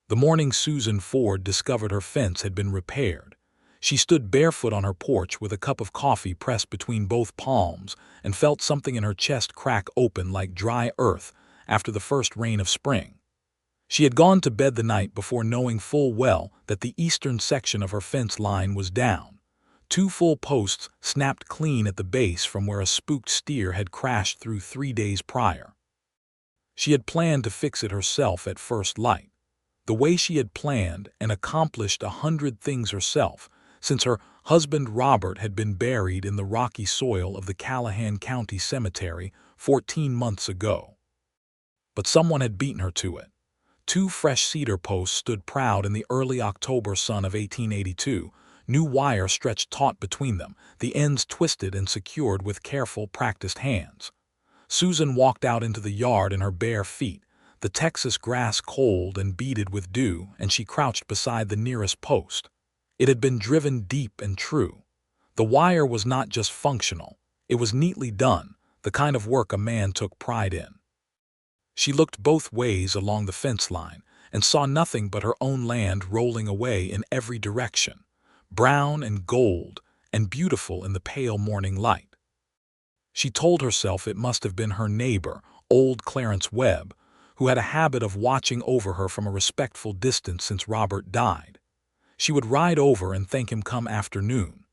The morning Susan Ford discovered her fence had been repaired. She stood barefoot on her porch with a cup of coffee pressed between both palms and felt something in her chest crack open like dry earth after the first rain of spring. She had gone to bed the night before knowing full well that the eastern section of her fence line was down. Two full posts snapped clean at the base from where a spooked steer had crashed through 3 days prior. She had planned to fix it herself at first light, the way she had planned and accomplished 100 things herself, since her husband Robert had been buried in the rocky soil of the Callahan County Cemetery 14 months ago. But someone had beaten her to it. Two fresh cedar posts stood proud in the early October sun of 1882, new wire stretched taut between them, the ends twisted and secured with careful, practiced hands. Susan walked out into the yard in her bare feet, the Texas grass cold and beaded with dew, and she crouched beside the nearest post. It had been driven deep and true. The wire was not just functional, it was neatly done, the kind of work a man took pride in. She looked both ways along the fence line and saw nothing but her own land rolling away in every direction, brown and gold and beautiful in the pale morning light. She told herself it must have been her neighbor, old Clarence Webb, who had a habit of watching over her from a respectful distance since Robert died. She would ride over and thank him come afternoon.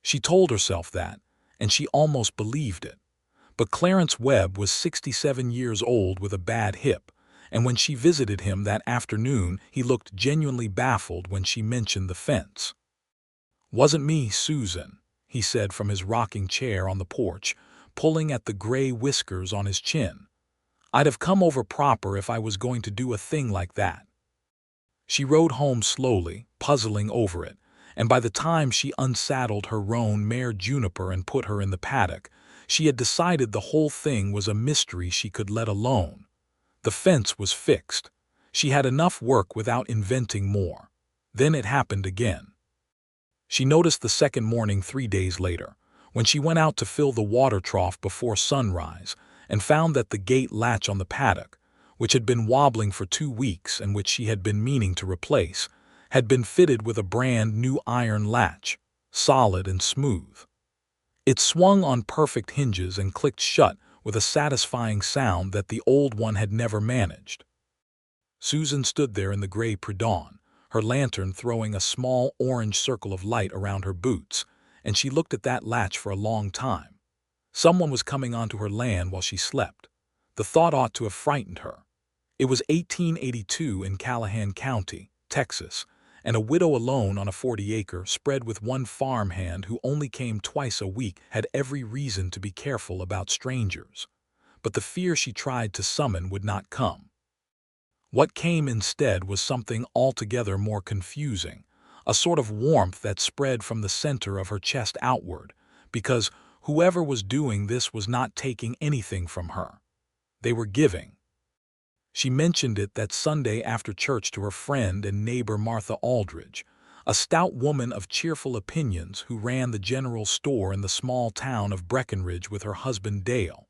She told herself that, and she almost believed it. But Clarence Webb was 67 years old with a bad hip, and when she visited him that afternoon he looked genuinely baffled when she mentioned the fence. "Wasn't me, Susan," he said from his rocking chair on the porch, pulling at the gray whiskers on his chin. "I'd have come over proper if I was going to do a thing like that." She rode home slowly, puzzling over it, and by the time she unsaddled her roan mare Juniper and put her in the paddock, she had decided the whole thing was a mystery she could let alone. The fence was fixed. She had enough work without inventing more. Then it happened again. She noticed the second morning 3 days later, when she went out to fill the water trough before sunrise, and found that the gate latch on the paddock, which had been wobbling for 2 weeks and which she had been meaning to replace, had been fitted with a brand new iron latch, solid and smooth. It swung on perfect hinges and clicked shut with a satisfying sound that the old one had never managed. Susan stood there in the gray pre-dawn, her lantern throwing a small orange circle of light around her boots, and she looked at that latch for a long time. Someone was coming onto her land while she slept. The thought ought to have frightened her. It was 1882 in Callahan County, Texas, and a widow alone on a 40-acre spread with one farmhand who only came twice a week had every reason to be careful about strangers. But the fear she tried to summon would not come. What came instead was something altogether more confusing, a sort of warmth that spread from the center of her chest outward, because whoever was doing this was not taking anything from her. They were giving. She mentioned it that Sunday after church to her friend and neighbor Martha Aldridge, a stout woman of cheerful opinions who ran the general store in the small town of Breckenridge with her husband Dale.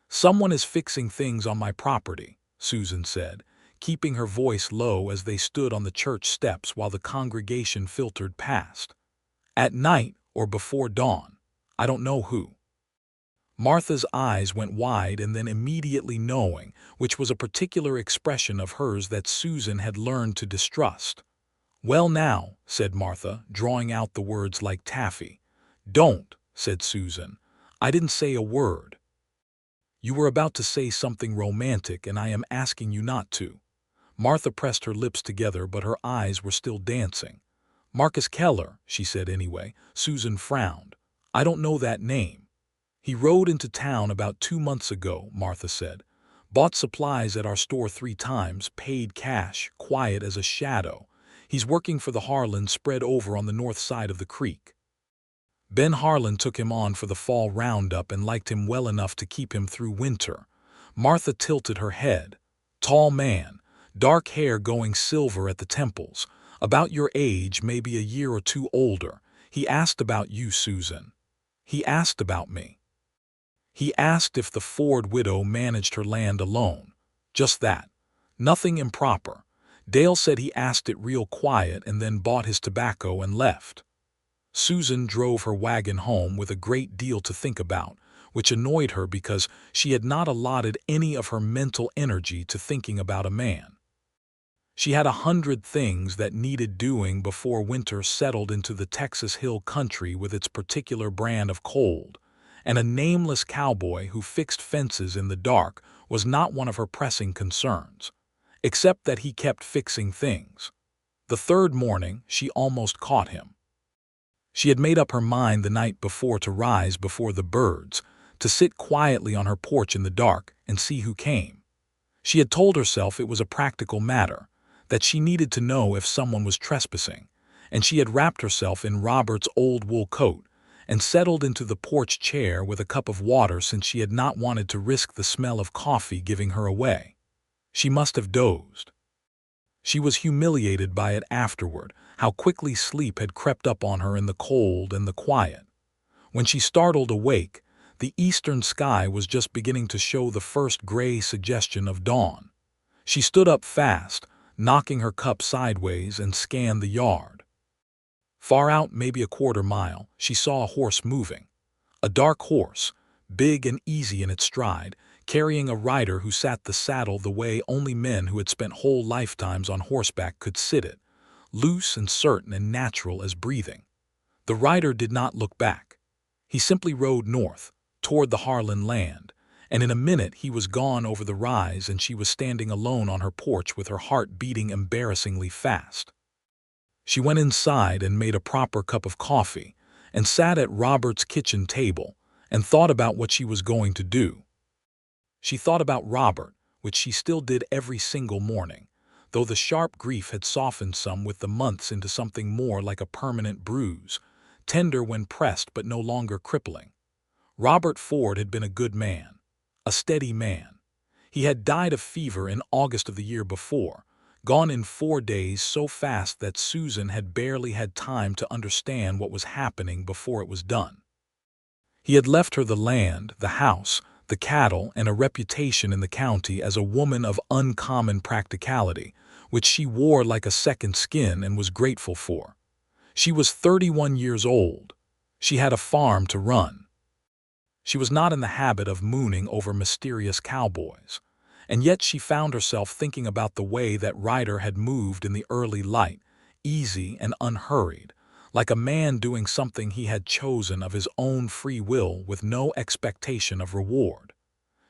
"Someone is fixing things on my property," Susan said, keeping her voice low as they stood on the church steps while the congregation filtered past. "At night or before dawn. I don't know who." Martha's eyes went wide and then immediately knowing, which was a particular expression of hers that Susan had learned to distrust. "Well now," said Martha, drawing out the words like taffy. "Don't," said Susan. "I didn't say a word." "You were about to say something romantic and I am asking you not to." Martha pressed her lips together but her eyes were still dancing. "Marcus Keller," she said anyway. Susan frowned. "I don't know that name." "He rode into town about 2 months ago," Martha said. "Bought supplies at our store 3 times, paid cash, quiet as a shadow. He's working for the Harlan spread over on the north side of the creek. Ben Harlan took him on for the fall roundup and liked him well enough to keep him through winter." Martha tilted her head. "Tall man, dark hair going silver at the temples, about your age, maybe a year or 2 older. He asked about you, Susan." "He asked about me." "He asked if the Ford widow managed her land alone. Just that. Nothing improper. Dale said he asked it real quiet and then bought his tobacco and left. Susan drove her wagon home with a great deal to think about, which annoyed her because she had not allotted any of her mental energy to thinking about a man. She had 100 things that needed doing before winter settled into the Texas hill country with its particular brand of cold, and a nameless cowboy who fixed fences in the dark was not one of her pressing concerns, except that he kept fixing things. The third morning, she almost caught him. She had made up her mind the night before to rise before the birds, to sit quietly on her porch in the dark and see who came. She had told herself it was a practical matter, that she needed to know if someone was trespassing, and she had wrapped herself in Robert's old wool coat and settled into the porch chair with a cup of water since she had not wanted to risk the smell of coffee giving her away. She must have dozed. She was humiliated by it afterward, how quickly sleep had crept up on her in the cold and the quiet. When she startled awake, the eastern sky was just beginning to show the first gray suggestion of dawn. She stood up fast, knocking her cup sideways, and scanned the yard. Far out, maybe a quarter mile, she saw a horse moving. A dark horse, big and easy in its stride, carrying a rider who sat the saddle the way only men who had spent whole lifetimes on horseback could sit it, loose and certain and natural as breathing. The rider did not look back. He simply rode north, toward the Harlan land, and in a minute he was gone over the rise and she was standing alone on her porch with her heart beating embarrassingly fast. She went inside and made a proper cup of coffee and sat at Robert's kitchen table and thought about what she was going to do. She thought about Robert, which she still did every single morning, though the sharp grief had softened some with the months into something more like a permanent bruise, tender when pressed but no longer crippling. Robert Ford had been a good man, a steady man. He had died of fever in August of the year before, gone in 4 days so fast that Susan had barely had time to understand what was happening before it was done. He had left her the land, the house, the cattle, and a reputation in the county as a woman of uncommon practicality, which she wore like a second skin and was grateful for. She was 31 years old. She had a farm to run. She was not in the habit of mooning over mysterious cowboys, and yet she found herself thinking about the way that Ryder had moved in the early light, easy and unhurried, like a man doing something he had chosen of his own free will with no expectation of reward.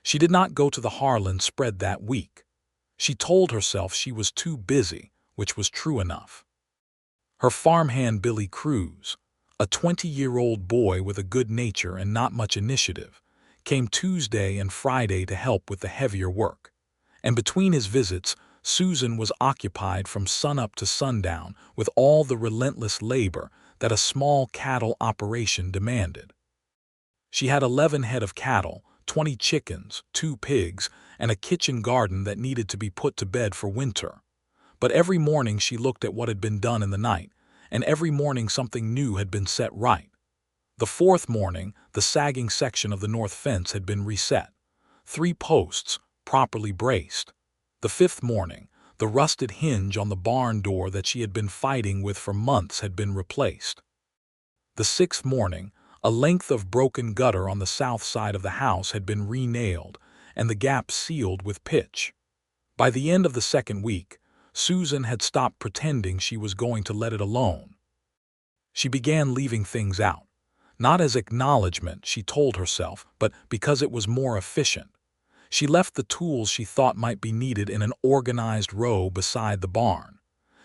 She did not go to the Harlan spread that week. She told herself she was too busy, which was true enough. Her farmhand Billy Cruz, a 20-year-old boy with a good nature and not much initiative, came Tuesday and Friday to help with the heavier work. And between his visits, Susan was occupied from sunup to sundown with all the relentless labor that a small cattle operation demanded. She had 11 head of cattle, 20 chickens, 2 pigs, and a kitchen garden that needed to be put to bed for winter. But every morning she looked at what had been done in the night, and every morning something new had been set right. The fourth morning, the sagging section of the north fence had been reset. 3 posts, properly braced. The fifth morning, the rusted hinge on the barn door that she had been fighting with for months had been replaced. The sixth morning, a length of broken gutter on the south side of the house had been re-nailed and the gap sealed with pitch. By the end of the second week, Susan had stopped pretending she was going to let it alone. She began leaving things out, not as acknowledgement, she told herself, but because it was more efficient. She left the tools she thought might be needed in an organized row beside the barn.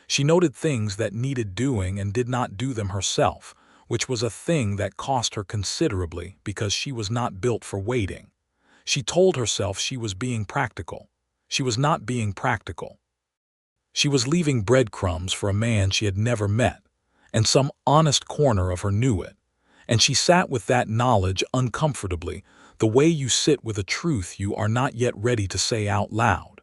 She noted things that needed doing and did not do them herself, which was a thing that cost her considerably because she was not built for waiting. She told herself she was being practical. She was not being practical. She was leaving breadcrumbs for a man she had never met, and some honest corner of her knew it, and she sat with that knowledge uncomfortably, the way you sit with a truth you are not yet ready to say out loud.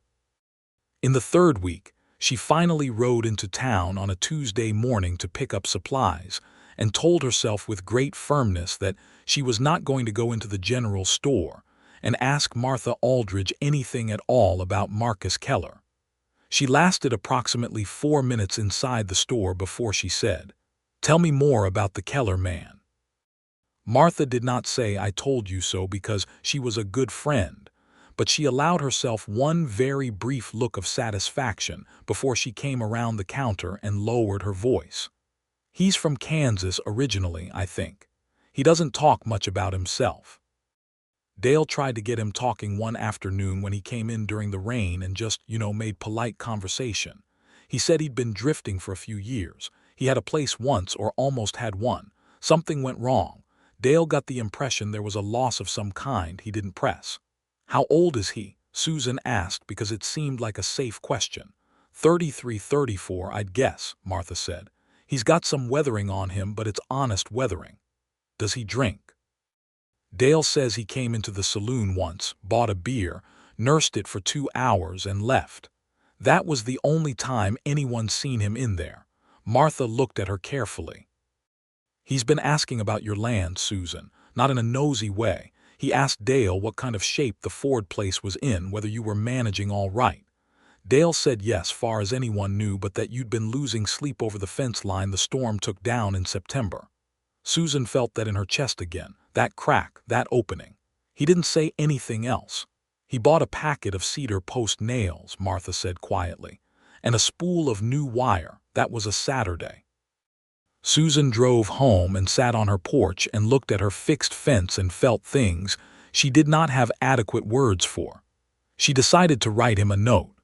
In the third week, she finally rode into town on a Tuesday morning to pick up supplies, and told herself with great firmness that she was not going to go into the general store and ask Martha Aldridge anything at all about Marcus Keller. She lasted approximately 4 minutes inside the store before she said, "Tell me more about the Keller man." Martha did not say "I told you so" because she was a good friend, but she allowed herself one very brief look of satisfaction before she came around the counter and lowered her voice. "He's from Kansas originally, I think. He doesn't talk much about himself." Dale tried to get him talking one afternoon when he came in during the rain and just, made polite conversation. He said he'd been drifting for a few years. He had a place once, or almost had one. Something went wrong. Dale got the impression there was a loss of some kind. He didn't press. "How old is he?" Susan asked because it seemed like a safe question. 33, 34, I'd guess," Martha said. "He's got some weathering on him, but it's honest weathering." "Does he drink?" Dale says he came into the saloon once, bought a beer, nursed it for 2 hours, and left. That was the only time anyone seen him in there. Martha looked at her carefully. "He's been asking about your land, Susan, not in a nosy way. He asked Dale what kind of shape the Ford place was in, whether you were managing all right. Dale said yes, far as anyone knew, but that you'd been losing sleep over the fence line the storm took down in September." Susan felt that in her chest again, that crack, that opening. He didn't say anything else. "He bought a packet of cedar post nails," Martha said quietly, "and a spool of new wire. That was a Saturday." Susan drove home and sat on her porch and looked at her fixed fence and felt things she did not have adequate words for. She decided to write him a note.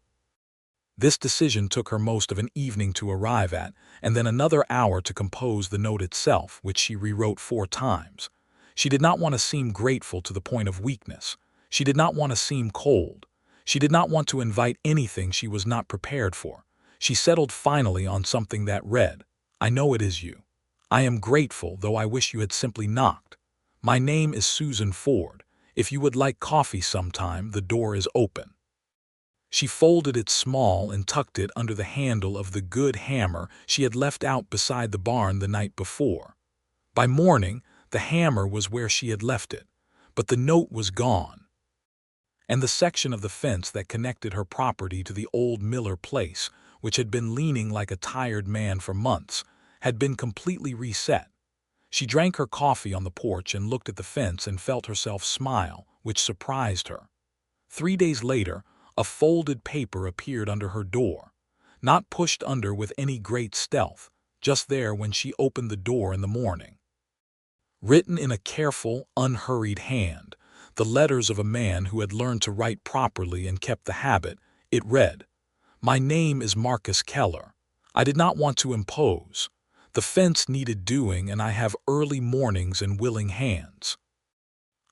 This decision took her most of an evening to arrive at, and then another hour to compose the note itself, which she rewrote 4 times. She did not want to seem grateful to the point of weakness. She did not want to seem cold. She did not want to invite anything she was not prepared for. She settled finally on something that read, "I know it is you. I am grateful, though I wish you had simply knocked. My name is Susan Ford. If you would like coffee sometime, the door is open." She folded it small and tucked it under the handle of the good hammer she had left out beside the barn the night before. By morning, the hammer was where she had left it, but the note was gone. And the section of the fence that connected her property to the old Miller place, which had been leaning like a tired man for months, had been completely reset. She drank her coffee on the porch and looked at the fence and felt herself smile, which surprised her. 3 days later, a folded paper appeared under her door, not pushed under with any great stealth, just there when she opened the door in the morning. Written in a careful, unhurried hand, the letters of a man who had learned to write properly and kept the habit, it read, "My name is Marcus Keller. I did not want to impose. The fence needed doing, and I have early mornings and willing hands.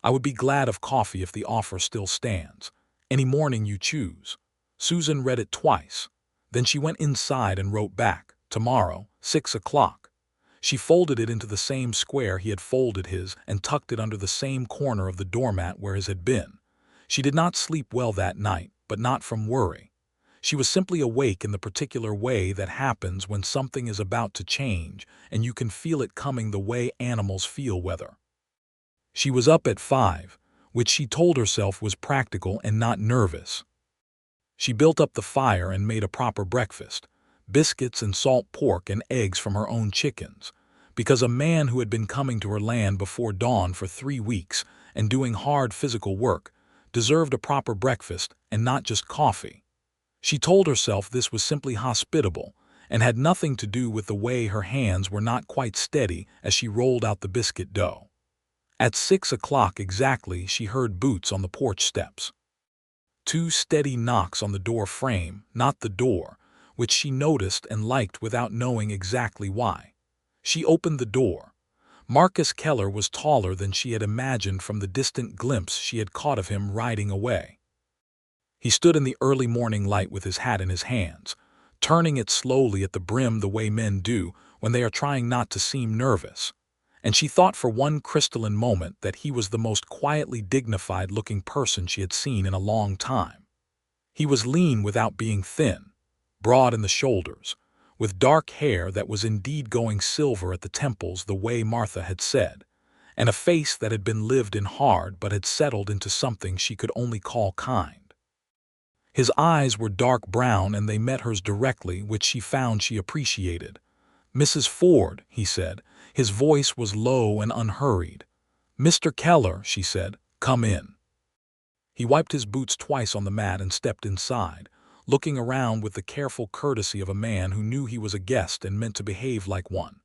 I would be glad of coffee if the offer still stands. Any morning you choose." Susan read it twice. Then she went inside and wrote back, "Tomorrow, 6 o'clock." She folded it into the same square he had folded his and tucked it under the same corner of the doormat where his had been. She did not sleep well that night, but not from worry. She was simply awake in the particular way that happens when something is about to change and you can feel it coming, the way animals feel weather. She was up at 5, which she told herself was practical and not nervous. She built up the fire and made a proper breakfast, biscuits and salt pork and eggs from her own chickens, because a man who had been coming to her land before dawn for 3 weeks and doing hard physical work deserved a proper breakfast and not just coffee. She told herself this was simply hospitable and had nothing to do with the way her hands were not quite steady as she rolled out the biscuit dough. At 6 o'clock exactly, she heard boots on the porch steps. 2 steady knocks on the door frame, not the door, which she noticed and liked without knowing exactly why. She opened the door. Marcus Keller was taller than she had imagined from the distant glimpse she had caught of him riding away. He stood in the early morning light with his hat in his hands, turning it slowly at the brim the way men do when they are trying not to seem nervous. And she thought for one crystalline moment that he was the most quietly dignified-looking person she had seen in a long time. He was lean without being thin, broad in the shoulders, with dark hair that was indeed going silver at the temples the way Martha had said, and a face that had been lived in hard but had settled into something she could only call kind. His eyes were dark brown and they met hers directly, which she found she appreciated. "Mrs. Ford," he said. His voice was low and unhurried. "Mr. Keller," she said, "come in." He wiped his boots twice on the mat and stepped inside, looking around with the careful courtesy of a man who knew he was a guest and meant to behave like one.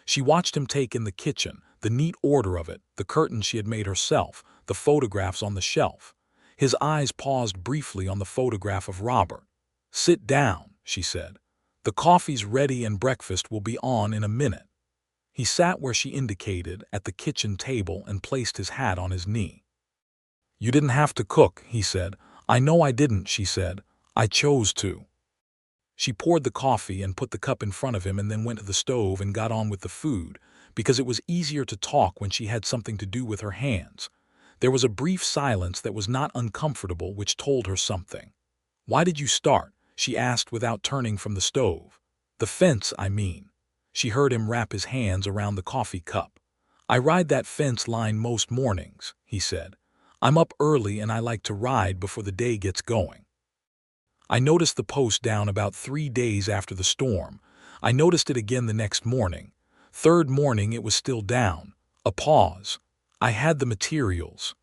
She watched him take in the kitchen, the neat order of it, the curtains she had made herself, the photographs on the shelf. His eyes paused briefly on the photograph of Robert. "Sit down," she said. "The coffee's ready and breakfast will be on in a minute." He sat where she indicated, at the kitchen table, and placed his hat on his knee. "You didn't have to cook," he said. "I know I didn't," she said. "I chose to." She poured the coffee and put the cup in front of him and then went to the stove and got on with the food, because it was easier to talk when she had something to do with her hands. There was a brief silence that was not uncomfortable, which told her something. "Why did you start?" she asked without turning from the stove. "The fence, I mean." She heard him wrap his hands around the coffee cup. "I ride that fence line most mornings," he said. "I'm up early and I like to ride before the day gets going. I noticed the post down about 3 days after the storm. I noticed it again the next morning. Third morning it was still down." A pause. "I had the materials."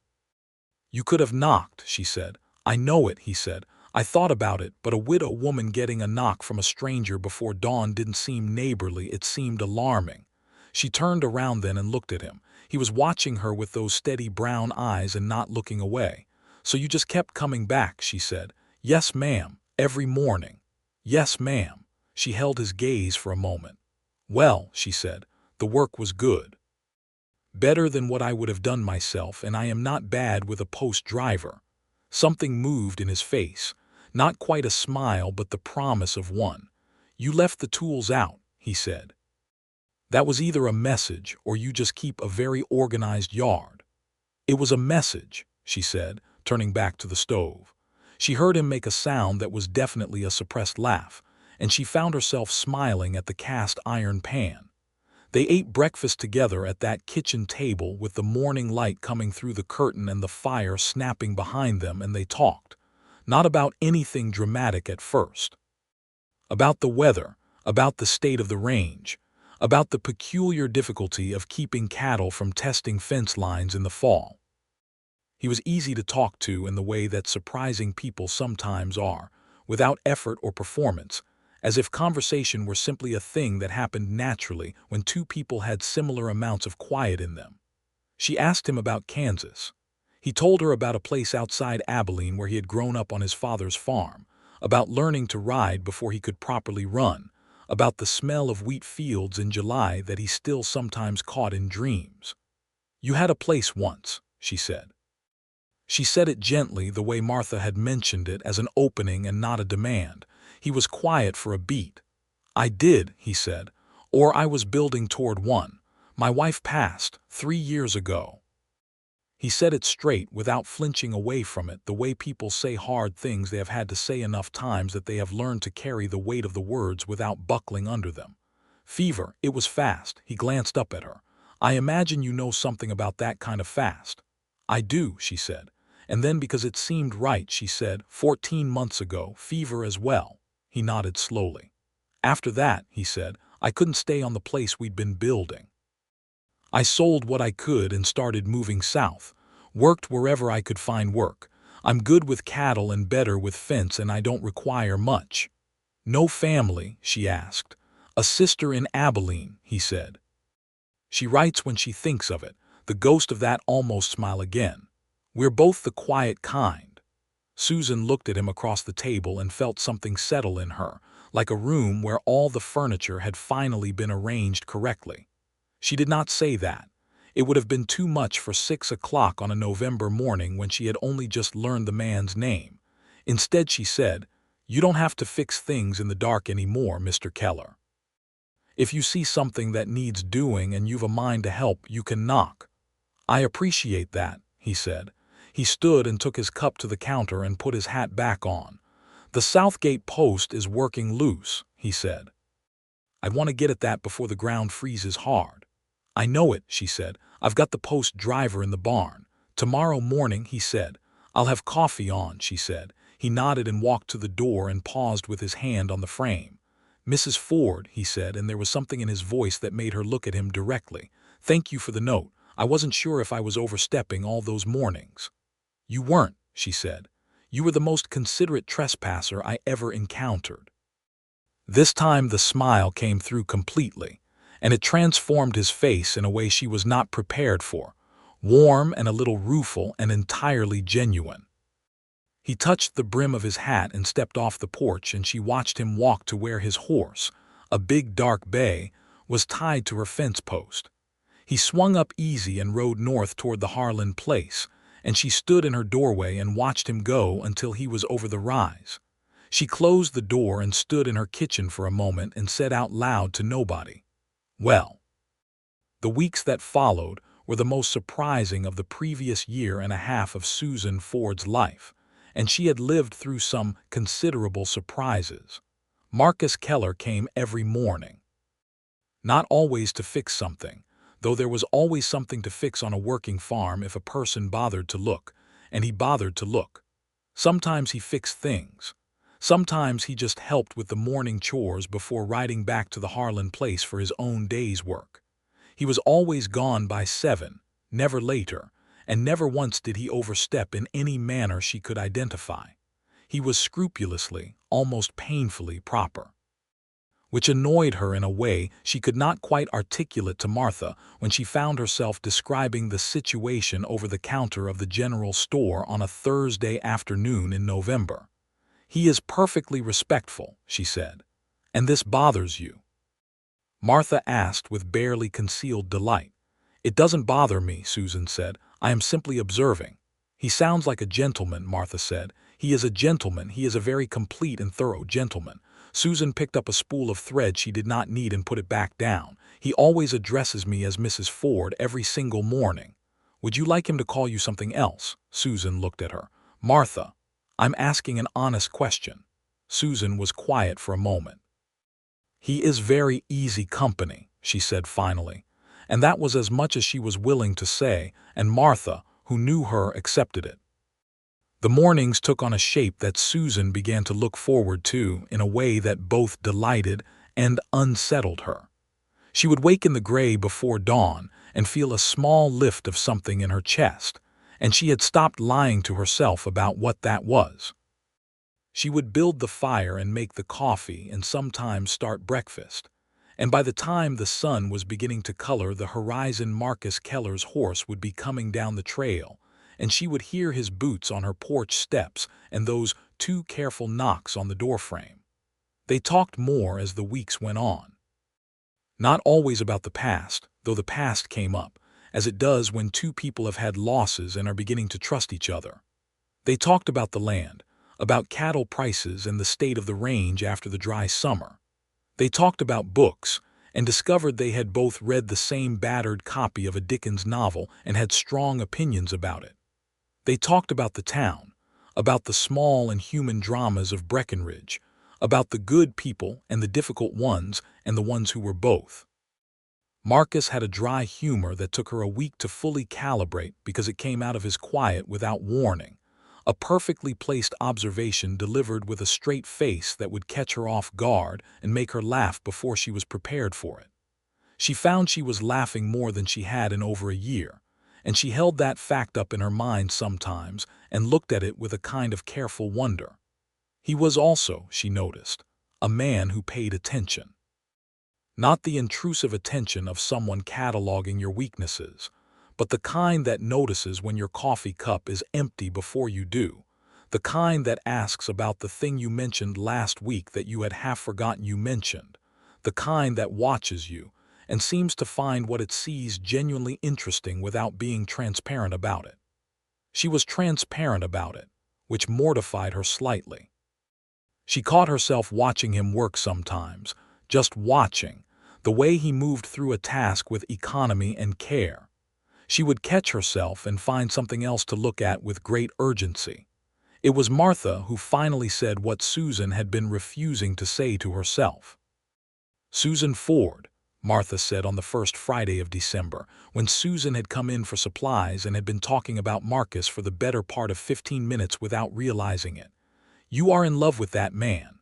"You could have knocked," she said. "I know it," he said. "I thought about it, but a widow woman getting a knock from a stranger before dawn didn't seem neighborly, it seemed alarming." She turned around then and looked at him. He was watching her with those steady brown eyes and not looking away. "So you just kept coming back," she said. "Yes, ma'am, every morning." "Yes, ma'am." She held his gaze for a moment. "Well," she said, "the work was good. Better than what I would have done myself, and I am not bad with a post driver." Something moved in his face. Not quite a smile, but the promise of one. "You left the tools out," he said. "That was either a message or you just keep a very organized yard." "It was a message," she said, turning back to the stove. She heard him make a sound that was definitely a suppressed laugh, and she found herself smiling at the cast iron pan. They ate breakfast together at that kitchen table with the morning light coming through the curtain and the fire snapping behind them, and they talked. Not about anything dramatic at first. About the weather, about the state of the range, about the peculiar difficulty of keeping cattle from testing fence lines in the fall. He was easy to talk to in the way that surprising people sometimes are, without effort or performance, as if conversation were simply a thing that happened naturally when two people had similar amounts of quiet in them. She asked him about Kansas. He told her about a place outside Abilene where he had grown up on his father's farm, about learning to ride before he could properly run, about the smell of wheat fields in July that he still sometimes caught in dreams. "You had a place once," she said. She said it gently, the way Martha had mentioned it, as an opening and not a demand. He was quiet for a beat. "I did," he said, "or I was building toward one. My wife passed 3 years ago." He said it straight, without flinching away from it, the way people say hard things they have had to say enough times that they have learned to carry the weight of the words without buckling under them. "Fever, it was fast." He glanced up at her. "I imagine you know something about that kind of fast." "I do," she said. And then, because it seemed right, she said, 14 months ago, fever as well." He nodded slowly. "After that," he said, "I couldn't stay on the place we'd been building. I sold what I could and started moving south. Worked wherever I could find work. I'm good with cattle and better with fence, and I don't require much." "No family?" she asked. "A sister in Abilene," he said. "She writes when she thinks of it." The ghost of that almost smile again. "We're both the quiet kind." Susan looked at him across the table and felt something settle in her, like a room where all the furniture had finally been arranged correctly. She did not say that. It would have been too much for 6 o'clock on a November morning when she had only just learned the man's name. Instead she said, "You don't have to fix things in the dark anymore, Mr. Keller. If you see something that needs doing and you've a mind to help, you can knock." "I appreciate that," he said. He stood and took his cup to the counter and put his hat back on. "The Southgate post is working loose," he said. "I want to get at that before the ground freezes hard." "I know it," she said. "I've got the post driver in the barn. Tomorrow morning," he said. "I'll have coffee on," she said. He nodded and walked to the door and paused with his hand on the frame. "Mrs. Ford," he said, and there was something in his voice that made her look at him directly. "Thank you for the note. I wasn't sure if I was overstepping all those mornings." "You weren't," she said. "You were the most considerate trespasser I ever encountered." This time the smile came through completely, and it transformed his face in a way she was not prepared for, warm and a little rueful and entirely genuine. He touched the brim of his hat and stepped off the porch, and she watched him walk to where his horse, a big dark bay, was tied to her fence post. He swung up easy and rode north toward the Harlan place, and she stood in her doorway and watched him go until he was over the rise. She closed the door and stood in her kitchen for a moment and said out loud to nobody, "Well." The weeks that followed were the most surprising of the previous year and a half of Susan Ford's life, and she had lived through some considerable surprises. Marcus Keller came every morning. Not always to fix something, though there was always something to fix on a working farm if a person bothered to look, and he bothered to look. Sometimes he fixed things. Sometimes he just helped with the morning chores before riding back to the Harlan place for his own day's work. He was always gone by 7, never later, and never once did he overstep in any manner she could identify. He was scrupulously, almost painfully proper, which annoyed her in a way she could not quite articulate to Martha when she found herself describing the situation over the counter of the general store on a Thursday afternoon in November. "He is perfectly respectful," she said. "And this bothers you?" Martha asked with barely concealed delight. "It doesn't bother me," Susan said. "I am simply observing." "He sounds like a gentleman," Martha said. "He is a gentleman. He is a very complete and thorough gentleman." Susan picked up a spool of thread she did not need and put it back down. "He always addresses me as Mrs. Ford every single morning." "Would you like him to call you something else?" Susan looked at her. "Martha, I'm asking an honest question." Susan was quiet for a moment. "He is very easy company," she said finally, and that was as much as she was willing to say, and Martha, who knew her, accepted it. The mornings took on a shape that Susan began to look forward to in a way that both delighted and unsettled her. She would wake in the gray before dawn and feel a small lift of something in her chest, and she had stopped lying to herself about what that was. She would build the fire and make the coffee and sometimes start breakfast, and by the time the sun was beginning to color the horizon, Marcus Keller's horse would be coming down the trail, and she would hear his boots on her porch steps and those 2 careful knocks on the doorframe. They talked more as the weeks went on. Not always about the past, though the past came up, as it does when 2 people have had losses and are beginning to trust each other. They talked about the land, about cattle prices and the state of the range after the dry summer. They talked about books, and discovered they had both read the same battered copy of a Dickens novel and had strong opinions about it. They talked about the town, about the small and human dramas of Breckenridge, about the good people and the difficult ones and the ones who were both. Marcus had a dry humor that took her a week to fully calibrate because it came out of his quiet without warning, a perfectly placed observation delivered with a straight face that would catch her off guard and make her laugh before she was prepared for it. She found she was laughing more than she had in over a year, and she held that fact up in her mind sometimes and looked at it with a kind of careful wonder. He was also, she noticed, a man who paid attention. Not the intrusive attention of someone cataloging your weaknesses, but the kind that notices when your coffee cup is empty before you do, the kind that asks about the thing you mentioned last week that you had half forgotten you mentioned, the kind that watches you and seems to find what it sees genuinely interesting without being transparent about it. She was transparent about it, which mortified her slightly. She caught herself watching him work sometimes, just watching, the way he moved through a task with economy and care. She would catch herself and find something else to look at with great urgency. It was Martha who finally said what Susan had been refusing to say to herself. "Susan Ford," Martha said on the first Friday of December, when Susan had come in for supplies and had been talking about Marcus for the better part of 15 minutes without realizing it. You are in love with that man."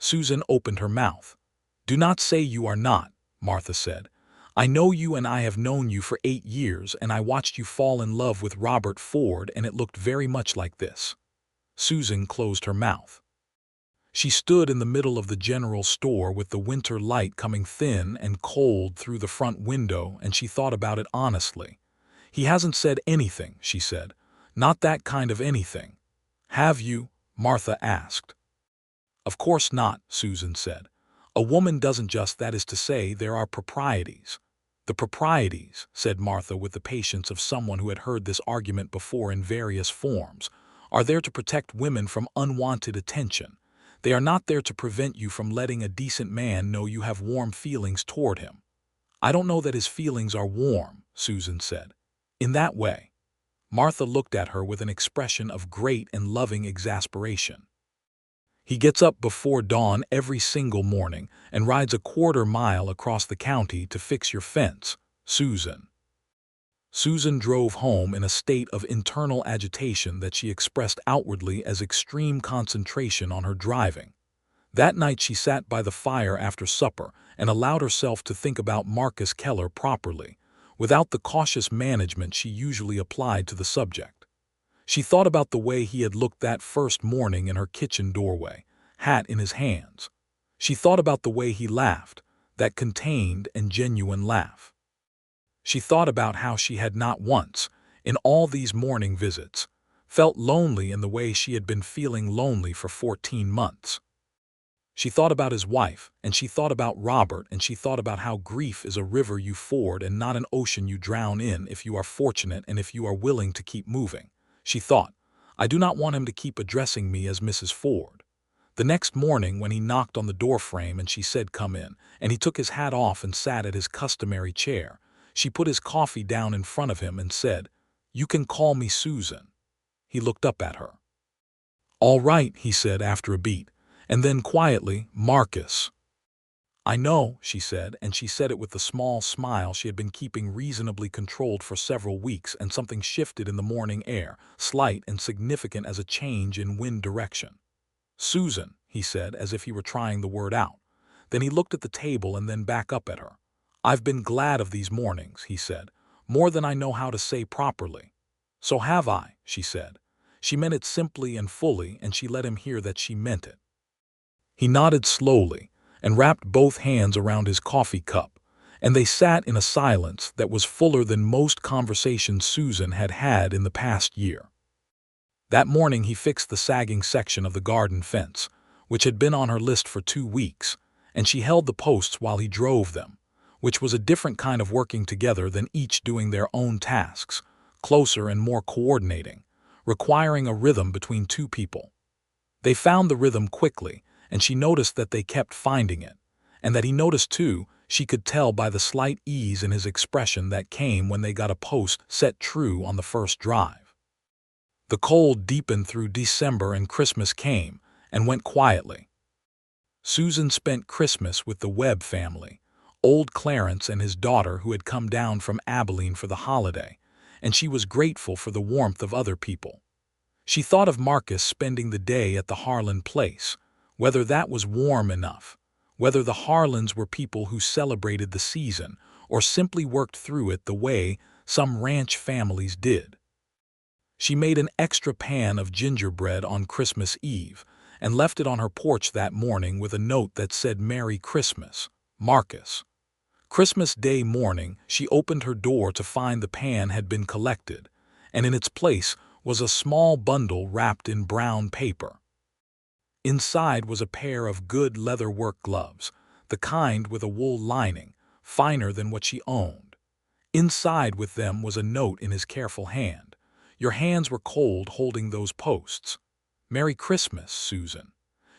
Susan opened her mouth. "Do not say you are not," Martha said. "I know you and I have known you for 8 years, and I watched you fall in love with Robert Ford, and it looked very much like this." Susan closed her mouth. She stood in the middle of the general store with the winter light coming thin and cold through the front window, and she thought about it honestly. "He hasn't said anything," she said. "Not that kind of anything." "Have you?" Martha asked. "Of course not," Susan said. "A woman doesn't just, that is to say, there are proprieties." "The proprieties," said Martha with the patience of someone who had heard this argument before in various forms, "are there to protect women from unwanted attention. They are not there to prevent you from letting a decent man know you have warm feelings toward him." "I don't know that his feelings are warm," Susan said. "In that way." Martha looked at her with an expression of great and loving exasperation. "He gets up before dawn every single morning and rides a quarter-mile across the county to fix your fence, Susan." Susan drove home in a state of internal agitation that she expressed outwardly as extreme concentration on her driving. That night she sat by the fire after supper and allowed herself to think about Marcus Keller properly, without the cautious management she usually applied to the subject. She thought about the way he had looked that first morning in her kitchen doorway, hat in his hands. She thought about the way he laughed, that contained and genuine laugh. She thought about how she had not once, in all these morning visits, felt lonely in the way she had been feeling lonely for 14 months. She thought about his wife, and she thought about Robert, and she thought about how grief is a river you ford and not an ocean you drown in if you are fortunate and if you are willing to keep moving. She thought, "I do not want him to keep addressing me as Mrs. Ford." The next morning when he knocked on the doorframe and she said, "Come in," and he took his hat off and sat at his customary chair, she put his coffee down in front of him and said, "You can call me Susan." He looked up at her. "All right," he said after a beat. And then quietly, "Marcus." "I know," she said, and she said it with the small smile she had been keeping reasonably controlled for several weeks, and something shifted in the morning air, slight and significant as a change in wind direction. "Susan," he said, as if he were trying the word out. Then he looked at the table and then back up at her. "I've been glad of these mornings," he said, "more than I know how to say properly." "So have I," she said. She meant it simply and fully, and she let him hear that she meant it. He nodded slowly and wrapped both hands around his coffee cup, and they sat in a silence that was fuller than most conversations Susan had had in the past year. That morning he fixed the sagging section of the garden fence, which had been on her list for 2 weeks, and she held the posts while he drove them, which was a different kind of working together than each doing their own tasks, closer and more coordinating, requiring a rhythm between 2 people. They found the rhythm quickly, and she noticed that they kept finding it, and that he noticed too. She could tell by the slight ease in his expression that came when they got a post set true on the first drive. The cold deepened through December and Christmas came and went quietly. Susan spent Christmas with the Webb family, old Clarence and his daughter who had come down from Abilene for the holiday, and she was grateful for the warmth of other people. She thought of Marcus spending the day at the Harlan place, whether that was warm enough, whether the Harlans were people who celebrated the season or simply worked through it the way some ranch families did. She made an extra pan of gingerbread on Christmas Eve and left it on her porch that morning with a note that said, "Merry Christmas, Marcus." Christmas Day morning, she opened her door to find the pan had been collected, and in its place was a small bundle wrapped in brown paper. Inside was a pair of good leather-work gloves, the kind with a wool lining, finer than what she owned. Inside with them was a note in his careful hand. "Your hands were cold holding those posts. Merry Christmas, Susan."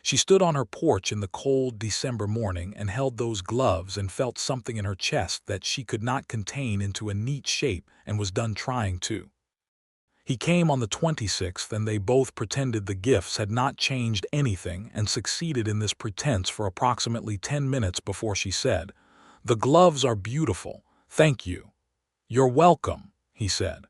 She stood on her porch in the cold December morning and held those gloves and felt something in her chest that she could not contain into a neat shape and was done trying to. He came on the 26th, and they both pretended the gifts had not changed anything and succeeded in this pretense for approximately 10 minutes before she said, "The gloves are beautiful, thank you." "You're welcome," he said.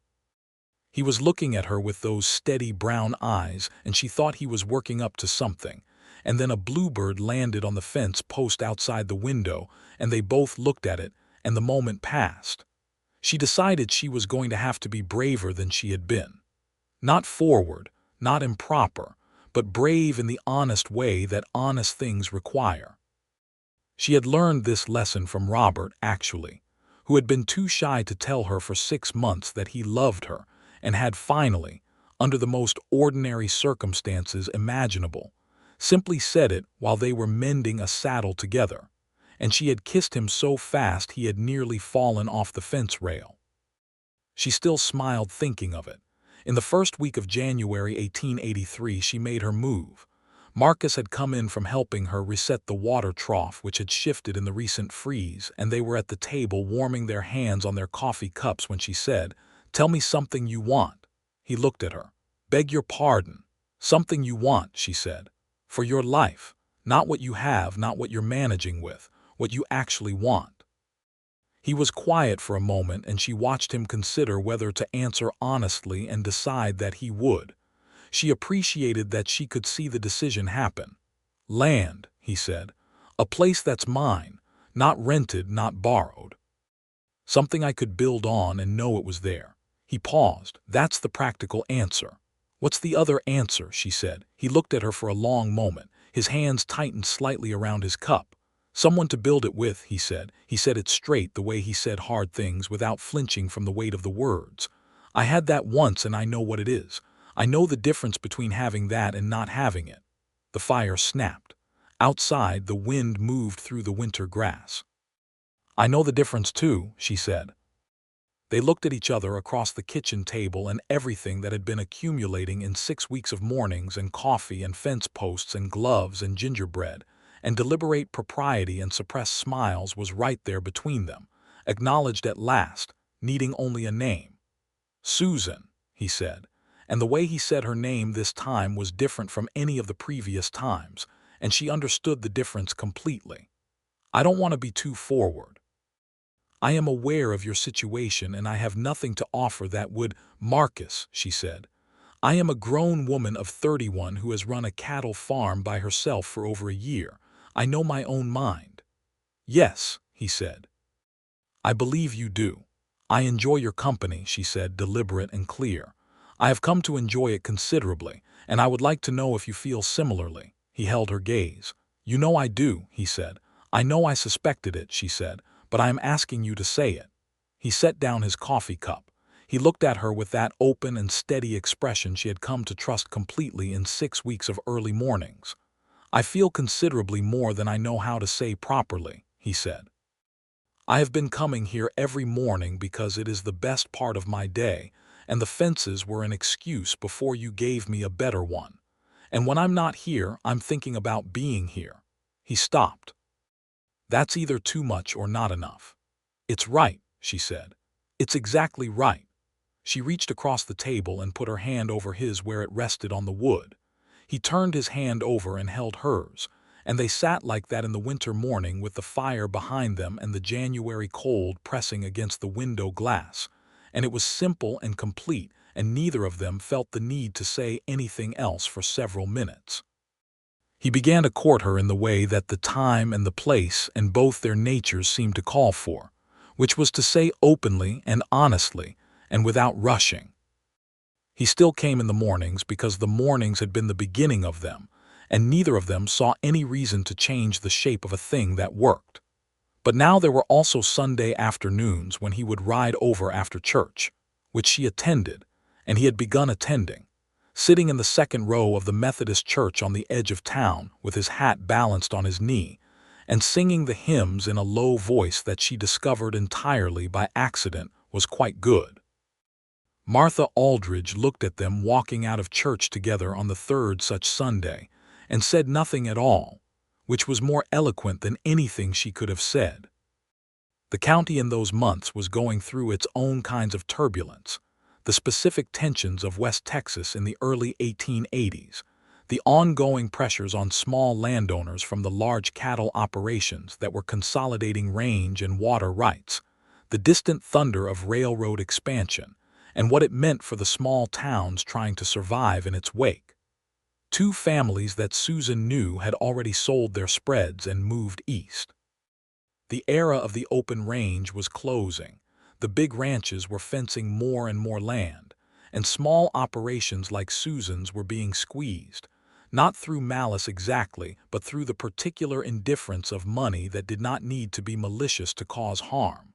He was looking at her with those steady brown eyes, and she thought he was working up to something. And then a bluebird landed on the fence post outside the window, and they both looked at it, and the moment passed. She decided she was going to have to be braver than she had been. Not forward, not improper, but brave in the honest way that honest things require. She had learned this lesson from Robert, actually, who had been too shy to tell her for 6 months that he loved her, and had finally, under the most ordinary circumstances imaginable, simply said it while they were mending a saddle together, and she had kissed him so fast he had nearly fallen off the fence rail. She still smiled thinking of it. In the first week of January 1883 she made her move. Marcus had come in from helping her reset the water trough which had shifted in the recent freeze, and they were at the table warming their hands on their coffee cups when she said, "Tell me something you want." He looked at her. "Beg your pardon. Something you want," she said. "For your life. Not what you have, not what you're managing with. What you actually want." He was quiet for a moment, and she watched him consider whether to answer honestly and decide that he would. She appreciated that she could see the decision happen. "Land," he said. "A place that's mine, not rented, not borrowed. Something I could build on and know it was there." He paused. "That's the practical answer." "What's the other answer?" she said. He looked at her for a long moment. His hands tightened slightly around his cup. "Someone to build it with," he said. He said it straight, the way he said hard things, without flinching from the weight of the words. "I had that once and I know what it is. I know the difference between having that and not having it." The fire snapped. Outside, the wind moved through the winter grass. "I know the difference too," she said. They looked at each other across the kitchen table and everything that had been accumulating in 6 weeks of mornings and coffee and fence posts and gloves and gingerbread, and deliberate propriety and suppressed smiles was right there between them, acknowledged at last, needing only a name. "Susan," he said, and the way he said her name this time was different from any of the previous times, and she understood the difference completely. "I don't want to be too forward. I am aware of your situation and I have nothing to offer that would—" "Marcus," she said, "I am a grown woman of 31 who has run a cattle farm by herself for over a year. I know my own mind." "Yes," he said. "I believe you do. I enjoy your company," she said, deliberate and clear. "I have come to enjoy it considerably, and I would like to know if you feel similarly." He held her gaze. "You know I do," he said. "I know I suspected it," she said, "but I am asking you to say it." He set down his coffee cup. He looked at her with that open and steady expression she had come to trust completely in 6 weeks of early mornings. "I feel considerably more than I know how to say properly," he said. "I have been coming here every morning because it is the best part of my day, and the fences were an excuse before you gave me a better one. And when I'm not here, I'm thinking about being here." He stopped. "That's either too much or not enough." "It's right," she said. "It's exactly right." She reached across the table and put her hand over his where it rested on the wood. He turned his hand over and held hers, and they sat like that in the winter morning with the fire behind them and the January cold pressing against the window glass, and it was simple and complete, and neither of them felt the need to say anything else for several minutes. He began to court her in the way that the time and the place and both their natures seemed to call for, which was to say openly and honestly and without rushing. He still came in the mornings because the mornings had been the beginning of them, and neither of them saw any reason to change the shape of a thing that worked. But now there were also Sunday afternoons when he would ride over after church, which she attended, and he had begun attending, sitting in the second row of the Methodist church on the edge of town with his hat balanced on his knee, and singing the hymns in a low voice that she discovered entirely by accident was quite good. Martha Aldridge looked at them walking out of church together on the third such Sunday, and said nothing at all, which was more eloquent than anything she could have said. The county in those months was going through its own kinds of turbulence, the specific tensions of West Texas in the early 1880s, the ongoing pressures on small landowners from the large cattle operations that were consolidating range and water rights, the distant thunder of railroad expansion, and what it meant for the small towns trying to survive in its wake. Two families that Susan knew had already sold their spreads and moved east. The era of the open range was closing. The big ranches were fencing more and more land, and small operations like Susan's were being squeezed, not through malice exactly, but through the particular indifference of money that did not need to be malicious to cause harm.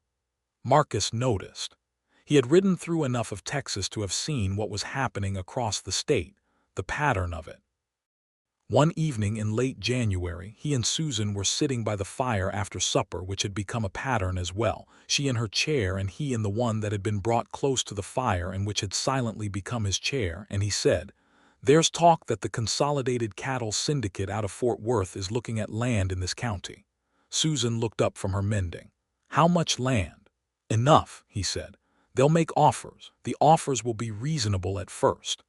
Marcus noticed. He had ridden through enough of Texas to have seen what was happening across the state, the pattern of it. One evening in late January, he and Susan were sitting by the fire after supper, which had become a pattern as well, she in her chair and he in the one that had been brought close to the fire and which had silently become his chair, and he said, "There's talk that the Consolidated Cattle Syndicate out of Fort Worth is looking at land in this county." Susan looked up from her mending. "How much land?" "Enough," he said. "They'll make offers. The offers will be reasonable at first.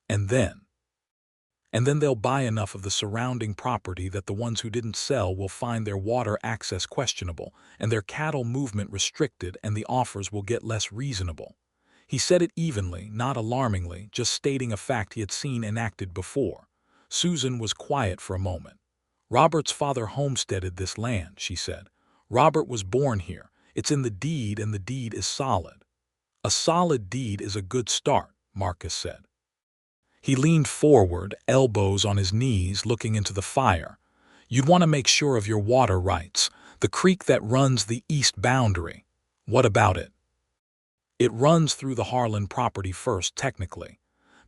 And then they'll buy enough of the surrounding property that the ones who didn't sell will find their water access questionable and their cattle movement restricted, and the offers will get less reasonable." He said it evenly, not alarmingly, just stating a fact he had seen enacted before. Susan was quiet for a moment. "Robert's father homesteaded this land," she said. "Robert was born here. It's in the deed, and the deed is solid." "A solid deed is a good start," Marcus said. He leaned forward, elbows on his knees, looking into the fire. "You'd want to make sure of your water rights. The creek that runs the east boundary. What about it?" "It runs through the Harlan property first, technically.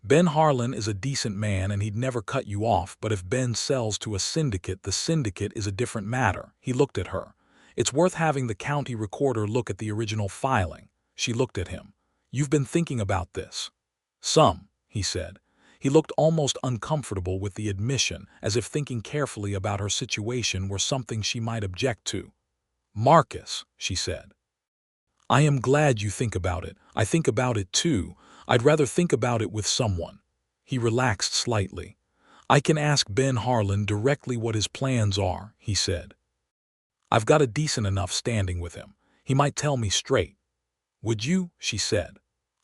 Ben Harlan is a decent man and he'd never cut you off, but if Ben sells to a syndicate, the syndicate is a different matter." He looked at her. "It's worth having the county recorder look at the original filing." She looked at him. "You've been thinking about this?" "Some," he said. He looked almost uncomfortable with the admission, as if thinking carefully about her situation were something she might object to. "Marcus," she said, "I am glad you think about it. I think about it too. I'd rather think about it with someone." He relaxed slightly. "I can ask Ben Harlan directly what his plans are," he said. "I've got a decent enough standing with him. He might tell me straight." "Would you?" she said.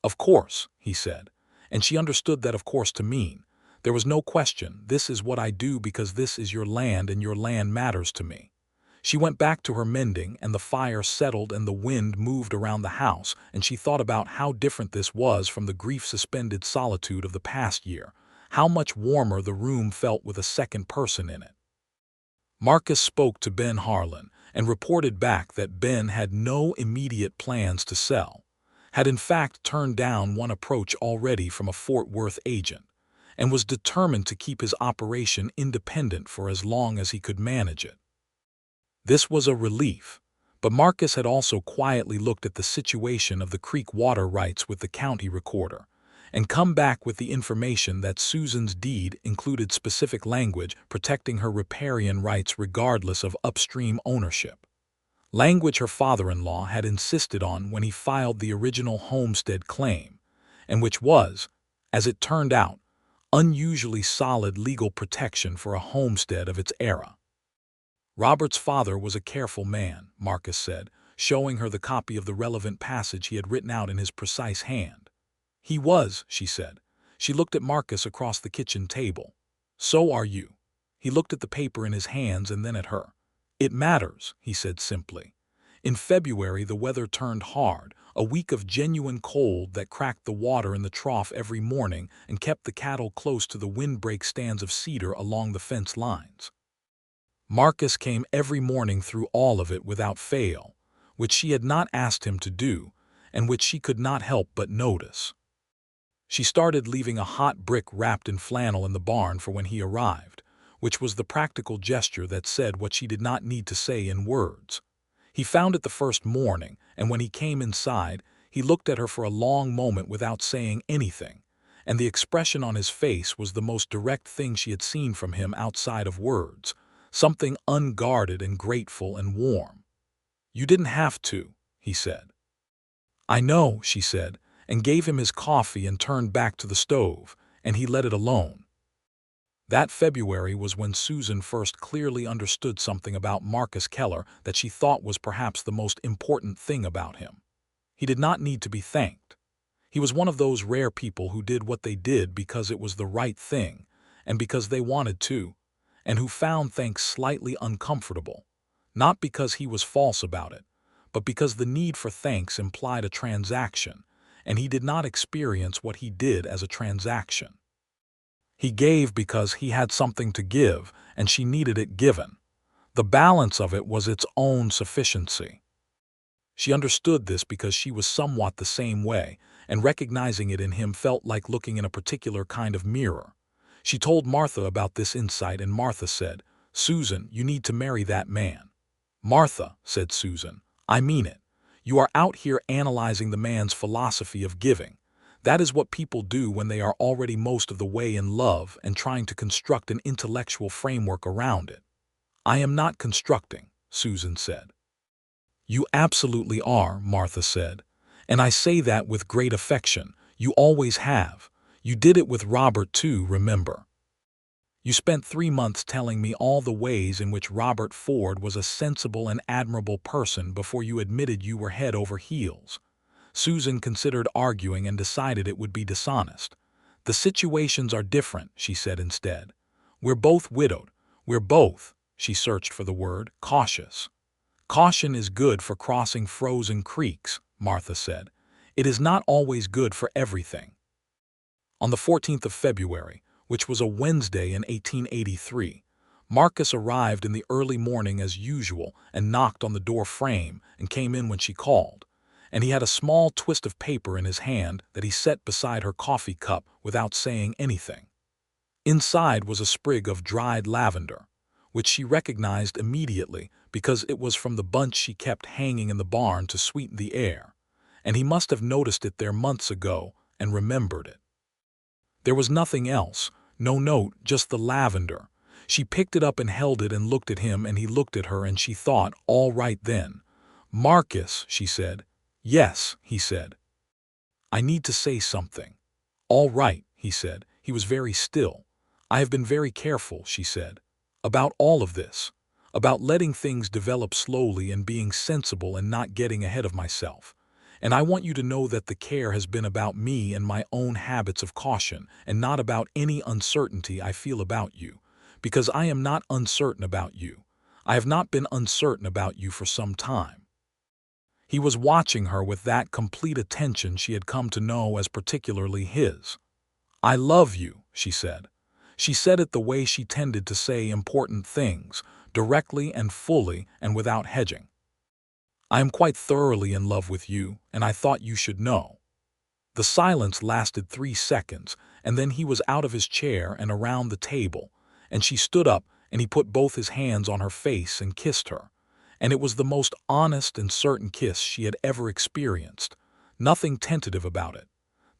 "Of course," he said. And she understood that of course to mean, there was no question, this is what I do because this is your land and your land matters to me. She went back to her mending, and the fire settled and the wind moved around the house, and she thought about how different this was from the grief-suspended solitude of the past year, how much warmer the room felt with a second person in it. Marcus spoke to Ben Harlan and reported back that Ben had no immediate plans to sell, had in fact turned down one approach already from a Fort Worth agent, and was determined to keep his operation independent for as long as he could manage it. This was a relief, but Marcus had also quietly looked at the situation of the creek water rights with the county recorder, and come back with the information that Susan's deed included specific language protecting her riparian rights regardless of upstream ownership. Language her father-in-law had insisted on when he filed the original homestead claim, and which was, as it turned out, unusually solid legal protection for a homestead of its era. "Robert's father was a careful man," Marcus said, showing her the copy of the relevant passage he had written out in his precise hand. "He was," she said. She looked at Marcus across the kitchen table. "So are you." He looked at the paper in his hands and then at her. "It matters," he said simply. "In February the weather turned hard, a week of genuine cold that cracked the water in the trough every morning and kept the cattle close to the windbreak stands of cedar along the fence lines. Marcus came every morning through all of it without fail, which she had not asked him to do, and which she could not help but notice. She started leaving a hot brick wrapped in flannel in the barn for when he arrived, which was the practical gesture that said what she did not need to say in words. He found it the first morning, and when he came inside, he looked at her for a long moment without saying anything, and the expression on his face was the most direct thing she had seen from him outside of words, something unguarded and grateful and warm. "You didn't have to," he said. "I know," she said, and gave him his coffee and turned back to the stove, and he let it alone. That February was when Susan first clearly understood something about Marcus Keller that she thought was perhaps the most important thing about him. He did not need to be thanked. He was one of those rare people who did what they did because it was the right thing, and because they wanted to, and who found thanks slightly uncomfortable, not because he was false about it, but because the need for thanks implied a transaction, and he did not experience what he did as a transaction. He gave because he had something to give, and she needed it given. The balance of it was its own sufficiency. She understood this because she was somewhat the same way, and recognizing it in him felt like looking in a particular kind of mirror. She told Martha about this insight, and Martha said, "Susan, you need to marry that man." "Martha," said Susan, "I mean it. You are out here analyzing the man's philosophy of giving. That is what people do when they are already most of the way in love and trying to construct an intellectual framework around it." "I am not constructing," Susan said. "You absolutely are," Martha said. "And I say that with great affection. You always have. You did it with Robert too, remember. You spent 3 months telling me all the ways in which Robert Ford was a sensible and admirable person before you admitted you were head over heels." Susan considered arguing and decided it would be dishonest. "The situations are different," she said instead. "We're both widowed. We're both," she searched for the word, "cautious." "Caution is good for crossing frozen creeks," Martha said. "It is not always good for everything." On the 14th of February, which was a Wednesday in 1883, Marcus arrived in the early morning as usual and knocked on the door frame and came in when she called, and he had a small twist of paper in his hand that he set beside her coffee cup without saying anything. Inside was a sprig of dried lavender, which she recognized immediately because it was from the bunch she kept hanging in the barn to sweeten the air, and he must have noticed it there months ago and remembered it. There was nothing else, no note, just the lavender. She picked it up and held it and looked at him, and he looked at her, and she thought, all right then. "Marcus," she said. "Yes," he said. "I need to say something." "All right," he said. He was very still. "I have been very careful," she said, "about all of this, about letting things develop slowly and being sensible and not getting ahead of myself. And I want you to know that the care has been about me and my own habits of caution, and not about any uncertainty I feel about you, because I am not uncertain about you. I have not been uncertain about you for some time." He was watching her with that complete attention she had come to know as particularly his. "I love you," she said. She said it the way she tended to say important things, directly and fully and without hedging. "I am quite thoroughly in love with you, and I thought you should know." The silence lasted 3 seconds, and then he was out of his chair and around the table, and she stood up, and he put both his hands on her face and kissed her. And it was the most honest and certain kiss she had ever experienced. Nothing tentative about it.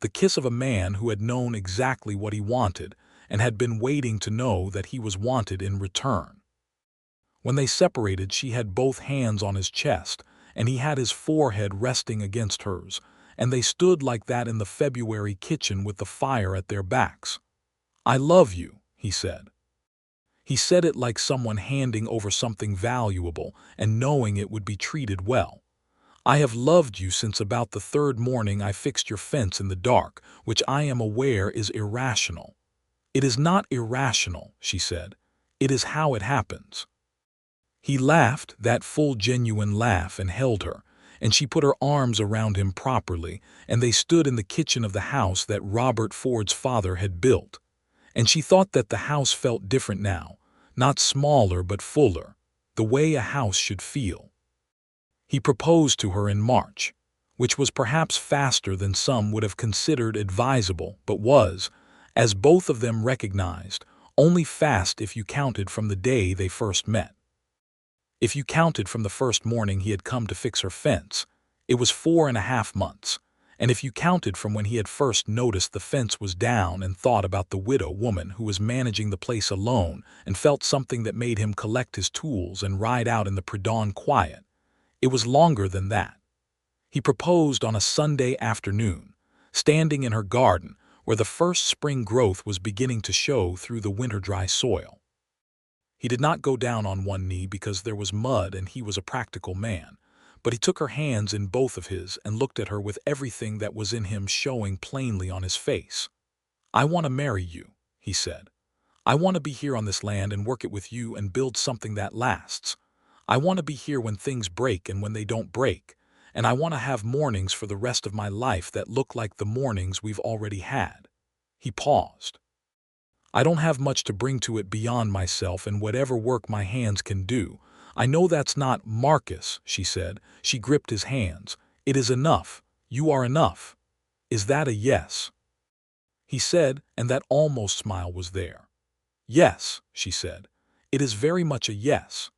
The kiss of a man who had known exactly what he wanted and had been waiting to know that he was wanted in return. When they separated, she had both hands on his chest, and he had his forehead resting against hers, and they stood like that in the February kitchen with the fire at their backs. "I love you," he said. He said it like someone handing over something valuable and knowing it would be treated well. "I have loved you since about the 3rd morning I fixed your fence in the dark, which I am aware is irrational." "It is not irrational," she said. "It is how it happens." He laughed, that full genuine laugh, and held her, and she put her arms around him properly, and they stood in the kitchen of the house that Robert Ford's father had built. And she thought that the house felt different now, not smaller but fuller, the way a house should feel. He proposed to her in March, which was perhaps faster than some would have considered advisable, but was, as both of them recognized, only fast if you counted from the day they first met. If you counted from the first morning he had come to fix her fence, it was 4.5 months, and if you counted from when he had first noticed the fence was down and thought about the widow woman who was managing the place alone and felt something that made him collect his tools and ride out in the pre-dawn quiet, it was longer than that. He proposed on a Sunday afternoon, standing in her garden where the first spring growth was beginning to show through the winter-dry soil. He did not go down on one knee because there was mud and he was a practical man, but he took her hands in both of his and looked at her with everything that was in him showing plainly on his face. "I want to marry you," he said. "I want to be here on this land and work it with you and build something that lasts. I want to be here when things break and when they don't break, and I want to have mornings for the rest of my life that look like the mornings we've already had." He paused. "I don't have much to bring to it beyond myself and whatever work my hands can do. I know that's not Marcus," she said. She gripped his hands. "It is enough. You are enough. Is that a yes?" He said, and that almost smile was there. "Yes," she said. "It is very much a yes."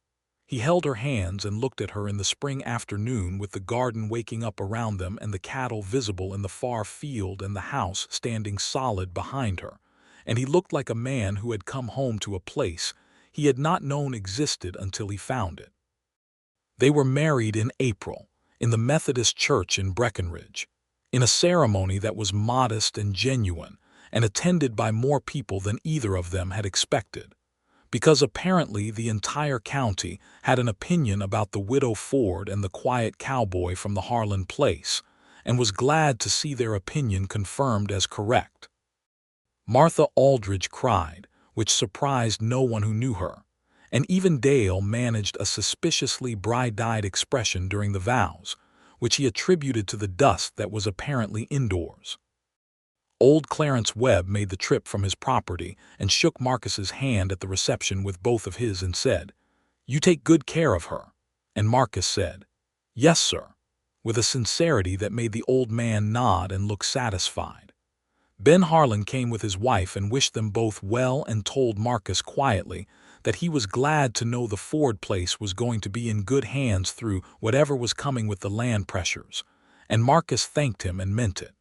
He held her hands and looked at her in the spring afternoon with the garden waking up around them and the cattle visible in the far field and the house standing solid behind her. And he looked like a man who had come home to a place he had not known existed until he found it. They were married in April, in the Methodist Church in Breckenridge, in a ceremony that was modest and genuine, and attended by more people than either of them had expected, because apparently the entire county had an opinion about the widow Ford and the quiet cowboy from the Harlan place, and was glad to see their opinion confirmed as correct. Martha Aldridge cried, which surprised no one who knew her, and even Dale managed a suspiciously bright-eyed expression during the vows, which he attributed to the dust that was apparently indoors. Old Clarence Webb made the trip from his property and shook Marcus's hand at the reception with both of his and said, "You take good care of her." And Marcus said, "Yes, sir," with a sincerity that made the old man nod and look satisfied. Ben Harlan came with his wife and wished them both well and told Marcus quietly that he was glad to know the Ford place was going to be in good hands through whatever was coming with the land pressures, and Marcus thanked him and meant it.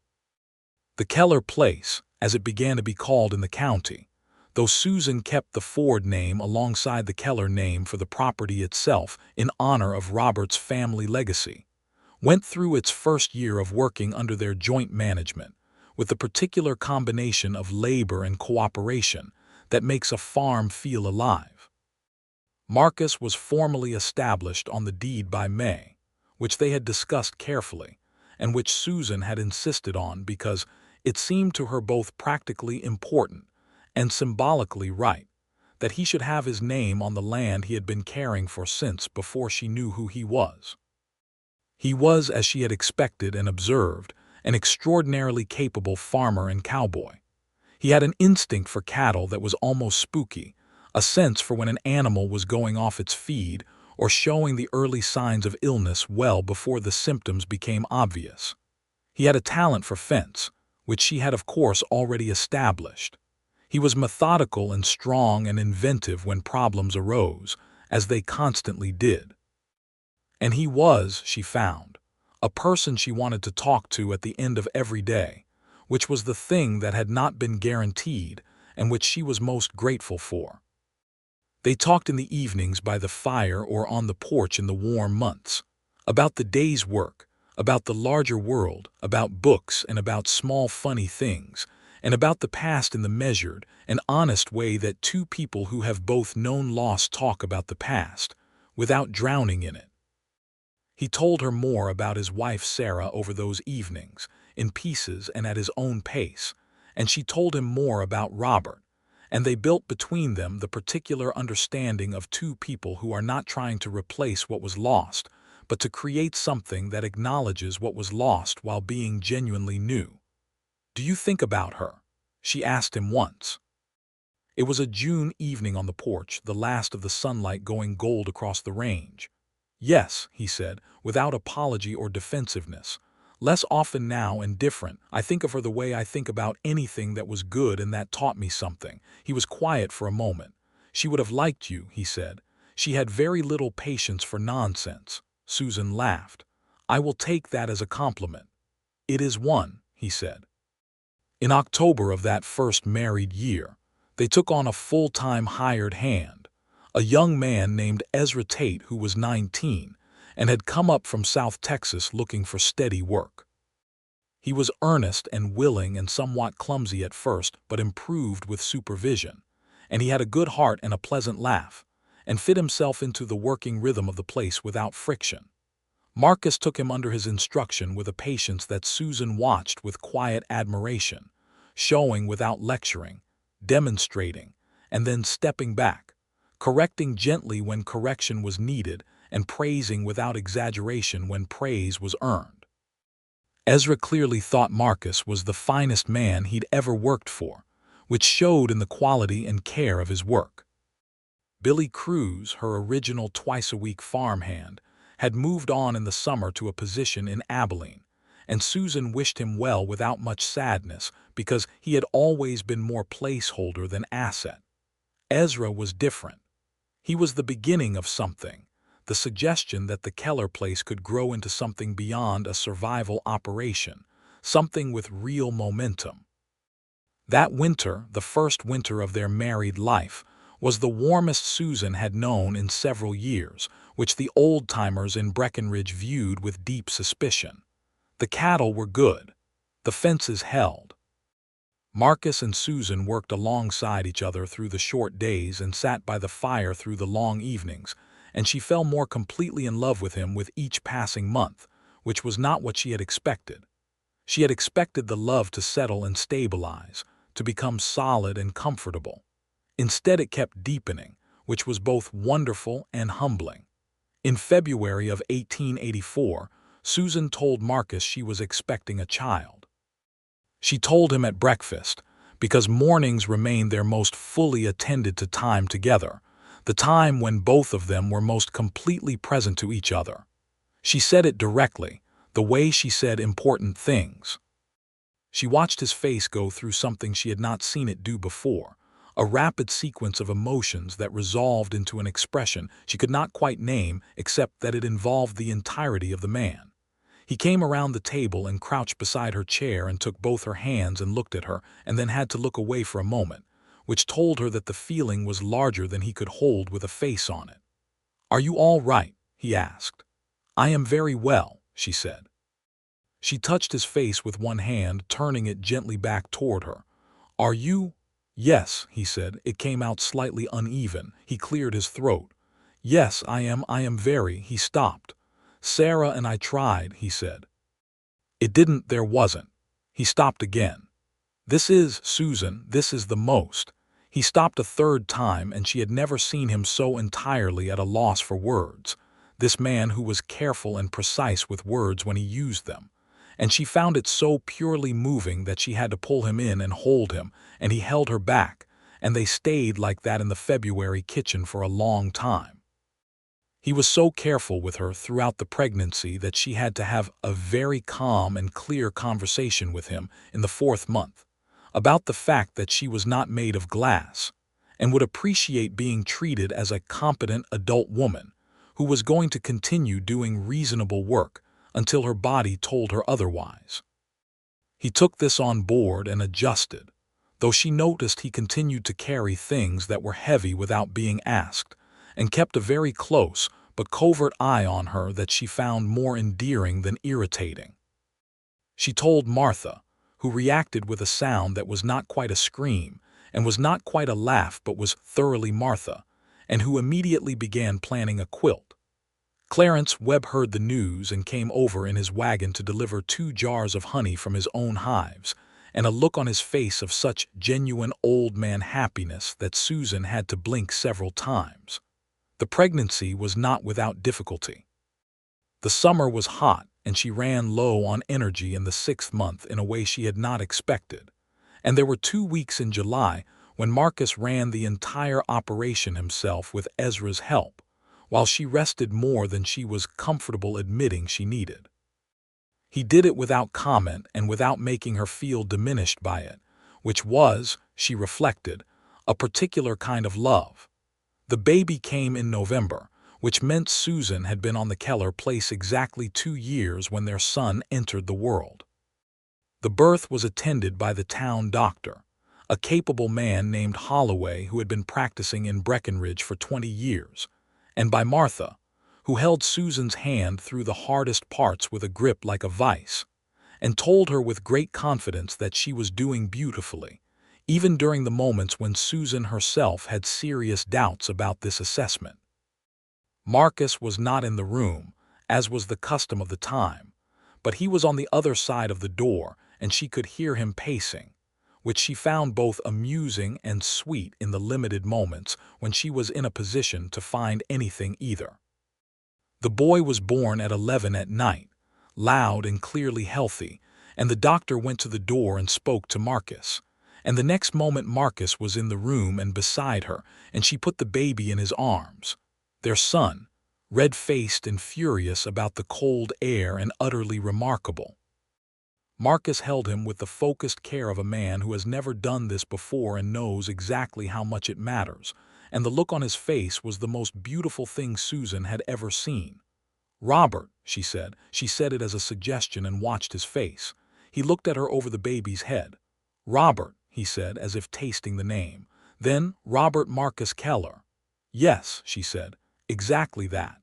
The Keller place, as it began to be called in the county, though Susan kept the Ford name alongside the Keller name for the property itself in honor of Robert's family legacy, went through its first year of working under their joint management, with the particular combination of labor and cooperation that makes a farm feel alive. Marcus was formally established on the deed by May, which they had discussed carefully, and which Susan had insisted on because it seemed to her both practically important and symbolically right that he should have his name on the land he had been caring for since before she knew who he was. He was, as she had expected and observed, an extraordinarily capable farmer and cowboy. He had an instinct for cattle that was almost spooky, a sense for when an animal was going off its feed or showing the early signs of illness well before the symptoms became obvious. He had a talent for fence, which she had of course already established. He was methodical and strong and inventive when problems arose, as they constantly did. And he was, she found, a person she wanted to talk to at the end of every day, which was the thing that had not been guaranteed and which she was most grateful for. They talked in the evenings by the fire or on the porch in the warm months, about the day's work, about the larger world, about books and about small funny things, and about the past in the measured and honest way that two people who have both known loss talk about the past, without drowning in it. He told her more about his wife Sarah over those evenings, in pieces and at his own pace, and she told him more about Robert, and they built between them the particular understanding of two people who are not trying to replace what was lost, but to create something that acknowledges what was lost while being genuinely new. "Do you think about her?" she asked him once. It was a June evening on the porch, the last of the sunlight going gold across the range. "Yes," he said, without apology or defensiveness. "Less often now and different. I think of her the way I think about anything that was good and that taught me something." He was quiet for a moment. "She would have liked you," he said. "She had very little patience for nonsense." Susan laughed. "I will take that as a compliment." "It is one," he said. In October of that first married year, they took on a full-time hired hand, a young man named Ezra Tate who was 19 and had come up from South Texas looking for steady work. He was earnest and willing and somewhat clumsy at first, but improved with supervision, and he had a good heart and a pleasant laugh, and fit himself into the working rhythm of the place without friction. Marcus took him under his instruction with a patience that Susan watched with quiet admiration, showing without lecturing, demonstrating, and then stepping back, correcting gently when correction was needed and praising without exaggeration when praise was earned. Ezra clearly thought Marcus was the finest man he'd ever worked for, which showed in the quality and care of his work. Billy Cruz, her original twice-a-week farmhand, had moved on in the summer to a position in Abilene, and Susan wished him well without much sadness because he had always been more placeholder than asset. Ezra was different. He was the beginning of something, the suggestion that the Keller place could grow into something beyond a survival operation, something with real momentum. That winter, the first winter of their married life, was the warmest Susan had known in several years, which the old-timers in Breckenridge viewed with deep suspicion. The cattle were good. The fences held. Marcus and Susan worked alongside each other through the short days and sat by the fire through the long evenings, and she fell more completely in love with him with each passing month, which was not what she had expected. She had expected the love to settle and stabilize, to become solid and comfortable. Instead, it kept deepening, which was both wonderful and humbling. In February of 1884, Susan told Marcus she was expecting a child. She told him at breakfast, because mornings remained their most fully attended to time together, the time when both of them were most completely present to each other. She said it directly, the way she said important things. She watched his face go through something she had not seen it do before, a rapid sequence of emotions that resolved into an expression she could not quite name except that it involved the entirety of the man. He came around the table and crouched beside her chair and took both her hands and looked at her and then had to look away for a moment, which told her that the feeling was larger than he could hold with a face on it. "Are you all right?" he asked. "I am very well," she said. She touched his face with one hand, turning it gently back toward her. "Are you?" "Yes," he said. It came out slightly uneven. He cleared his throat. "Yes, I am very—" He stopped. "Sarah and I tried," he said. "It didn't, there wasn't." He stopped again. "This is, Susan, this is the most." He stopped a third time, and she had never seen him so entirely at a loss for words. This man who was careful and precise with words when he used them. And she found it so purely moving that she had to pull him in and hold him, and he held her back, and they stayed like that in the February kitchen for a long time. He was so careful with her throughout the pregnancy that she had to have a very calm and clear conversation with him in the 4th month, about the fact that she was not made of glass, and would appreciate being treated as a competent adult woman, who was going to continue doing reasonable work until her body told her otherwise. He took this on board and adjusted, though she noticed he continued to carry things that were heavy without being asked, and kept a very close but covert eye on her that she found more endearing than irritating. She told Martha, who reacted with a sound that was not quite a scream and was not quite a laugh but was thoroughly Martha, and who immediately began planning a quilt. Clarence Webb heard the news and came over in his wagon to deliver 2 jars of honey from his own hives, and a look on his face of such genuine old man happiness that Susan had to blink several times. The pregnancy was not without difficulty. The summer was hot, and she ran low on energy in the 6th month in a way she had not expected, and there were 2 weeks in July when Marcus ran the entire operation himself with Ezra's help, while she rested more than she was comfortable admitting she needed. He did it without comment and without making her feel diminished by it, which was, she reflected, a particular kind of love. The baby came in November, which meant Susan had been on the Keller place exactly 2 years when their son entered the world. The birth was attended by the town doctor, a capable man named Holloway who had been practicing in Breckenridge for 20 years, and by Martha, who held Susan's hand through the hardest parts with a grip like a vice, and told her with great confidence that she was doing beautifully, even during the moments when Susan herself had serious doubts about this assessment. Marcus was not in the room, as was the custom of the time, but he was on the other side of the door, and she could hear him pacing, which she found both amusing and sweet in the limited moments when she was in a position to find anything either. The boy was born at 11 at night, loud and clearly healthy, and the doctor went to the door and spoke to Marcus. And the next moment Marcus was in the room and beside her, and she put the baby in his arms. Their son, red-faced and furious about the cold air and utterly remarkable. Marcus held him with the focused care of a man who has never done this before and knows exactly how much it matters, and the look on his face was the most beautiful thing Susan had ever seen. "Robert," she said. She said it as a suggestion and watched his face. He looked at her over the baby's head. "Robert," he said, as if tasting the name. Then, "Robert Marcus Keller." "Yes," she said, "exactly that."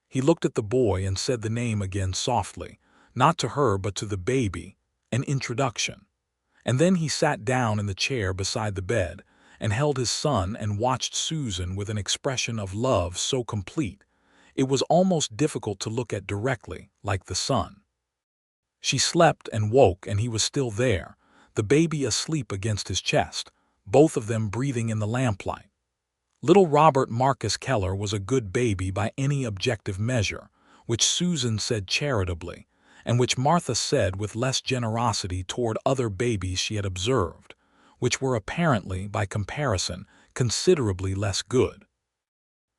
He looked at the boy and said the name again softly, not to her but to the baby, an introduction. And then he sat down in the chair beside the bed and held his son and watched Susan with an expression of love so complete it was almost difficult to look at directly, like the son. She slept and woke, and he was still there, the baby asleep against his chest, both of them breathing in the lamplight. Little Robert Marcus Keller was a good baby by any objective measure, which Susan said charitably, and which Martha said with less generosity toward other babies she had observed, which were apparently, by comparison, considerably less good.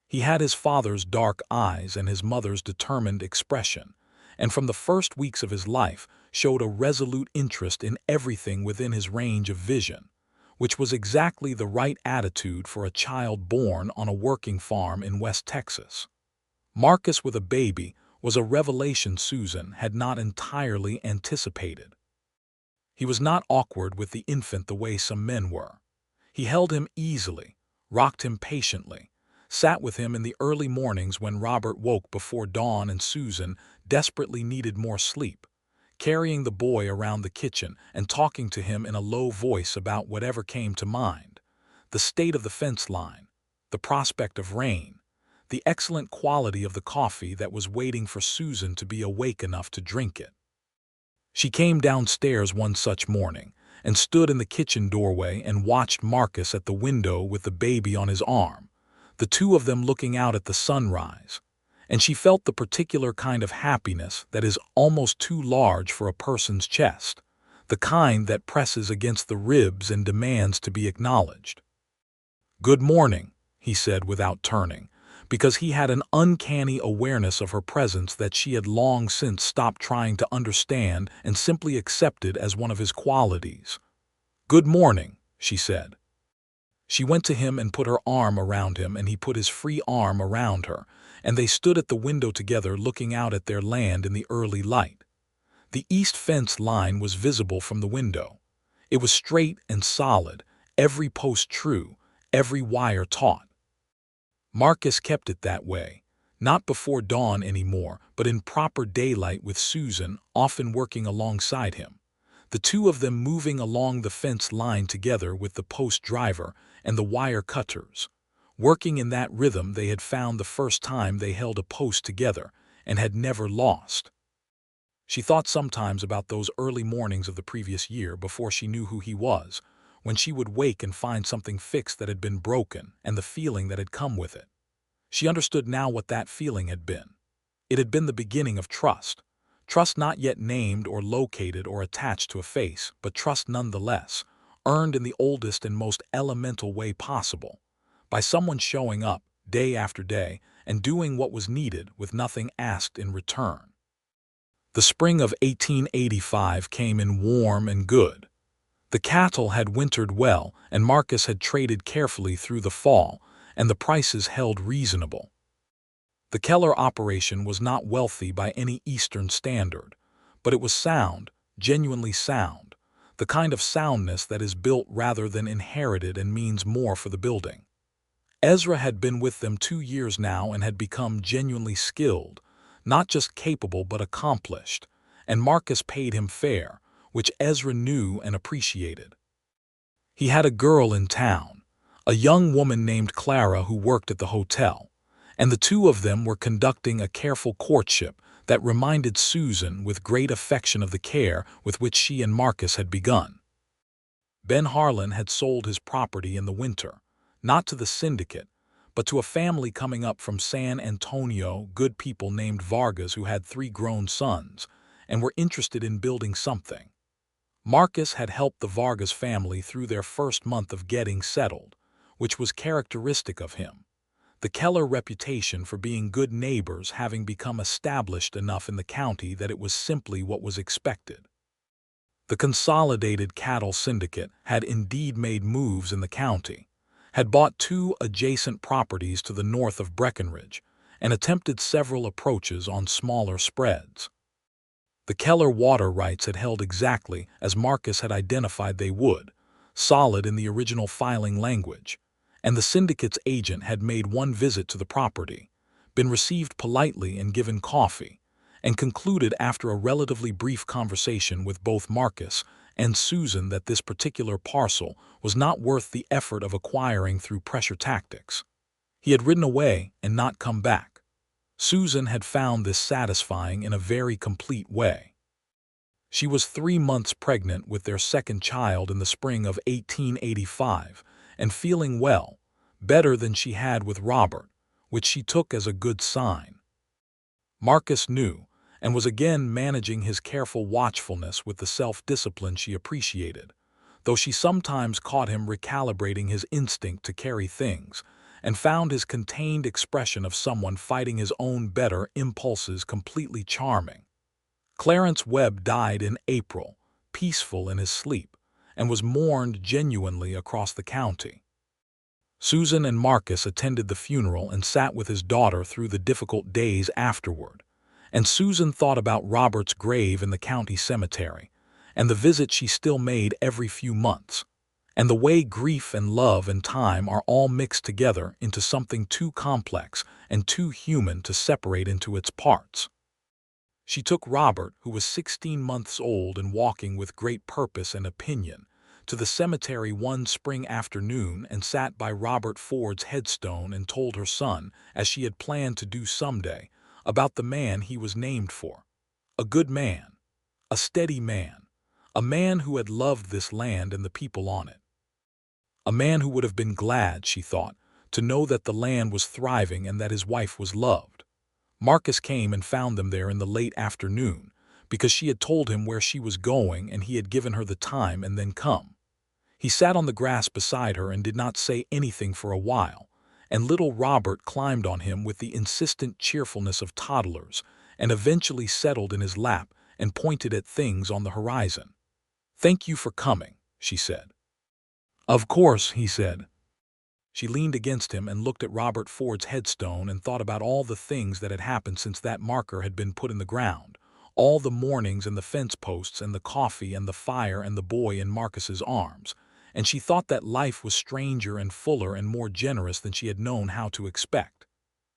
He had his father's dark eyes and his mother's determined expression, and from the first weeks of his life showed a resolute interest in everything within his range of vision, which was exactly the right attitude for a child born on a working farm in West Texas. Marcus with a baby was a revelation Susan had not entirely anticipated. He was not awkward with the infant the way some men were. He held him easily, rocked him patiently, sat with him in the early mornings when Robert woke before dawn and Susan desperately needed more sleep, carrying the boy around the kitchen and talking to him in a low voice about whatever came to mind, the state of the fence line, the prospect of rain, the excellent quality of the coffee that was waiting for Susan to be awake enough to drink it. She came downstairs one such morning and stood in the kitchen doorway and watched Marcus at the window with the baby on his arm, the two of them looking out at the sunrise, and she felt the particular kind of happiness that is almost too large for a person's chest, the kind that presses against the ribs and demands to be acknowledged. "Good morning," he said without turning, because he had an uncanny awareness of her presence that she had long since stopped trying to understand and simply accepted as one of his qualities. "Good morning," she said. She went to him and put her arm around him, and he put his free arm around her, and they stood at the window together looking out at their land in the early light. The east fence line was visible from the window. It was straight and solid, every post true, every wire taut. Marcus kept it that way, not before dawn anymore, but in proper daylight with Susan often working alongside him, the two of them moving along the fence line together with the post driver and the wire cutters, working in that rhythm they had found the first time they held a post together and had never lost. She thought sometimes about those early mornings of the previous year before she knew who he was, when she would wake and find something fixed that had been broken and the feeling that had come with it. She understood now what that feeling had been. It had been the beginning of trust. Trust not yet named or located or attached to a face, but trust nonetheless, earned in the oldest and most elemental way possible, by someone showing up, day after day, and doing what was needed with nothing asked in return. The spring of 1885 came in warm and good. The cattle had wintered well, and Marcus had traded carefully through the fall, and the prices held reasonable. The Keller operation was not wealthy by any Eastern standard, but it was sound, genuinely sound, the kind of soundness that is built rather than inherited and means more for the building. Ezra had been with them 2 years now and had become genuinely skilled, not just capable but accomplished, and Marcus paid him fair, which Ezra knew and appreciated. He had a girl in town, a young woman named Clara who worked at the hotel, and the two of them were conducting a careful courtship that reminded Susan with great affection of the care with which she and Marcus had begun. Ben Harlan had sold his property in the winter, not to the syndicate, but to a family coming up from San Antonio, good people named Vargas who had 3 grown sons, and were interested in building something. Marcus had helped the Vargas family through their first month of getting settled, which was characteristic of him, the Keller reputation for being good neighbors having become established enough in the county that it was simply what was expected. The Consolidated Cattle Syndicate had indeed made moves in the county, had bought 2 adjacent properties to the north of Breckenridge, and attempted several approaches on smaller spreads. The Keller water rights had held exactly as Marcus had identified they would, solid in the original filing language, and the syndicate's agent had made one visit to the property, been received politely and given coffee, and concluded after a relatively brief conversation with both Marcus and Susan that this particular parcel was not worth the effort of acquiring through pressure tactics. He had ridden away and not come back. Susan had found this satisfying in a very complete way. She was 3 months pregnant with their second child in the spring of 1885 and feeling well, better than she had with Robert, which she took as a good sign. Marcus knew, and was again managing his careful watchfulness with the self-discipline she appreciated, though she sometimes caught him recalibrating his instinct to carry things, and found his contained expression of someone fighting his own better impulses completely charming. Clarence Webb died in April, peaceful in his sleep, and was mourned genuinely across the county. Susan and Marcus attended the funeral and sat with his daughter through the difficult days afterward, and Susan thought about Robert's grave in the county cemetery, and the visit she still made every few months, and the way grief and love and time are all mixed together into something too complex and too human to separate into its parts. She took Robert, who was 16 months old and walking with great purpose and opinion, to the cemetery one spring afternoon and sat by Robert Ford's headstone and told her son, as she had planned to do someday, about the man he was named for. A good man, a steady man, a man who had loved this land and the people on it. A man who would have been glad, she thought, to know that the land was thriving and that his wife was loved. Marcus came and found them there in the late afternoon, because she had told him where she was going and he had given her the time and then come. He sat on the grass beside her and did not say anything for a while, and little Robert climbed on him with the insistent cheerfulness of toddlers and eventually settled in his lap and pointed at things on the horizon. "Thank you for coming," she said. "Of course," he said. She leaned against him and looked at Robert Ford's headstone and thought about all the things that had happened since that marker had been put in the ground, all the mornings and the fence posts and the coffee and the fire and the boy in Marcus's arms, and she thought that life was stranger and fuller and more generous than she had known how to expect.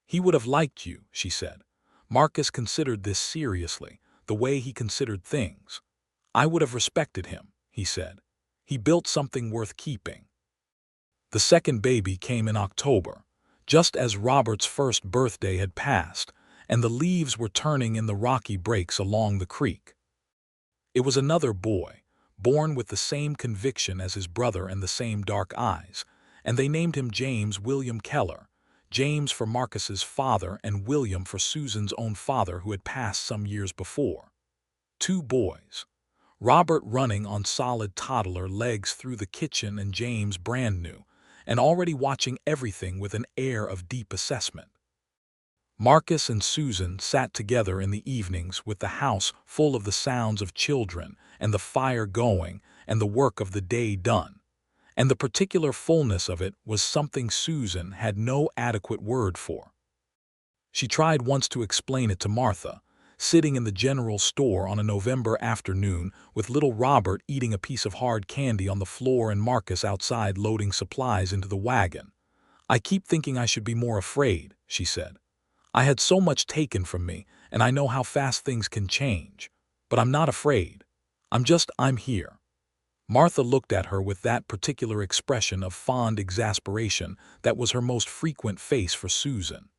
"He would have liked you," she said. Marcus considered this seriously, the way he considered things. "I would have respected him," he said. "He built something worth keeping." The second baby came in October, just as Robert's first birthday had passed, and the leaves were turning in the rocky breaks along the creek. It was another boy, born with the same conviction as his brother and the same dark eyes, and they named him James William Keller, James for Marcus's father and William for Susan's own father who had passed some years before. 2 boys. Robert running on solid toddler legs through the kitchen and James brand new, and already watching everything with an air of deep assessment. Marcus and Susan sat together in the evenings with the house full of the sounds of children and the fire going and the work of the day done, and the particular fullness of it was something Susan had no adequate word for. She tried once to explain it to Martha, sitting in the general store on a November afternoon with little Robert eating a piece of hard candy on the floor and Marcus outside loading supplies into the wagon. "I keep thinking I should be more afraid," she said. "I had so much taken from me, and I know how fast things can change. But I'm not afraid. I'm here." Martha looked at her with that particular expression of fond exasperation that was her most frequent face for Susan.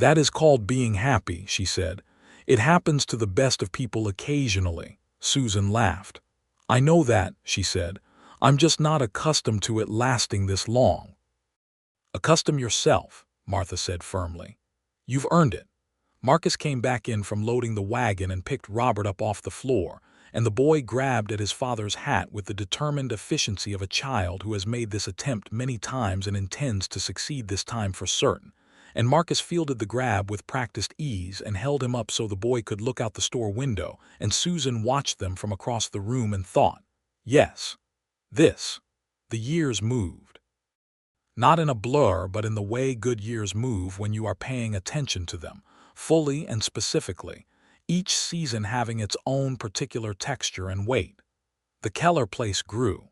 "That is called being happy," she said. "It happens to the best of people occasionally." Susan laughed. "I know that," she said. "I'm just not accustomed to it lasting this long." "Accustom yourself," Martha said firmly. "You've earned it." Marcus came back in from loading the wagon and picked Robert up off the floor, and the boy grabbed at his father's hat with the determined efficiency of a child who has made this attempt many times and intends to succeed this time for certain. And Marcus fielded the grab with practiced ease and held him up so the boy could look out the store window, and Susan watched them from across the room and thought, yes, this. The years moved. Not in a blur, but in the way good years move when you are paying attention to them, fully and specifically, each season having its own particular texture and weight. The Keller place grew.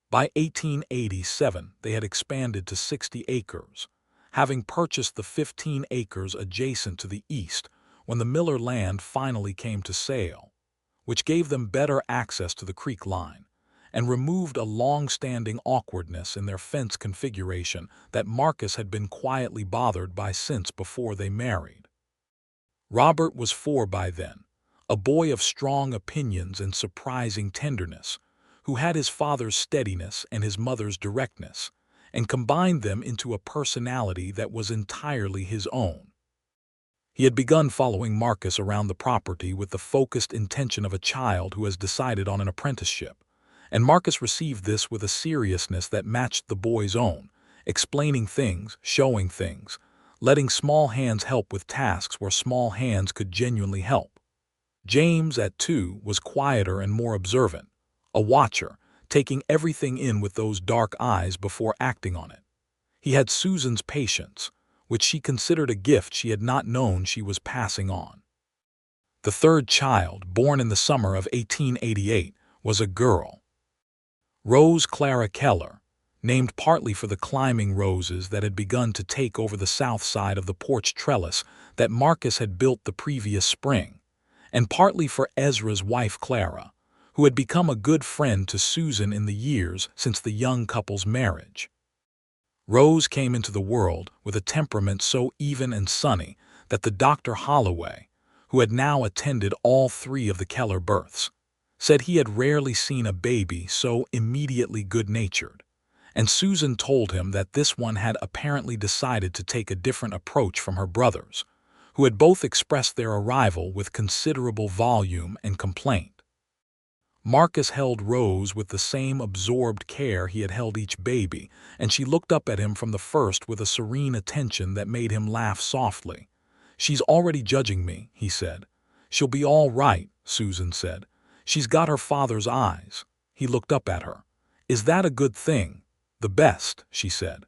By 1887, they had expanded to 60 acres, having purchased the 15 acres adjacent to the east when the Miller land finally came to sale, which gave them better access to the creek line and removed a long-standing awkwardness in their fence configuration that Marcus had been quietly bothered by since before they married. Robert was 4 by then, a boy of strong opinions and surprising tenderness, who had his father's steadiness and his mother's directness, and combined them into a personality that was entirely his own. He had begun following Marcus around the property with the focused intention of a child who has decided on an apprenticeship, and Marcus received this with a seriousness that matched the boy's own, explaining things, showing things, letting small hands help with tasks where small hands could genuinely help. James, at 2, was quieter and more observant, a watcher, taking everything in with those dark eyes before acting on it. He had Susan's patience, which she considered a gift she had not known she was passing on. The third child, born in the summer of 1888, was a girl. Rose Clara Keller, named partly for the climbing roses that had begun to take over the south side of the porch trellis that Marcus had built the previous spring, and partly for Ezra's wife Clara, who had become a good friend to Susan in the years since the young couple's marriage. Rose came into the world with a temperament so even and sunny that the Dr. Holloway, who had now attended all 3 of the Keller births, said he had rarely seen a baby so immediately good-natured, and Susan told him that this one had apparently decided to take a different approach from her brothers, who had both expressed their arrival with considerable volume and complaint. Marcus held Rose with the same absorbed care he had held each baby, and she looked up at him from the first with a serene attention that made him laugh softly. "She's already judging me," he said. "She'll be all right," Susan said. "She's got her father's eyes." He looked up at her. "Is that a good thing?" "The best," she said.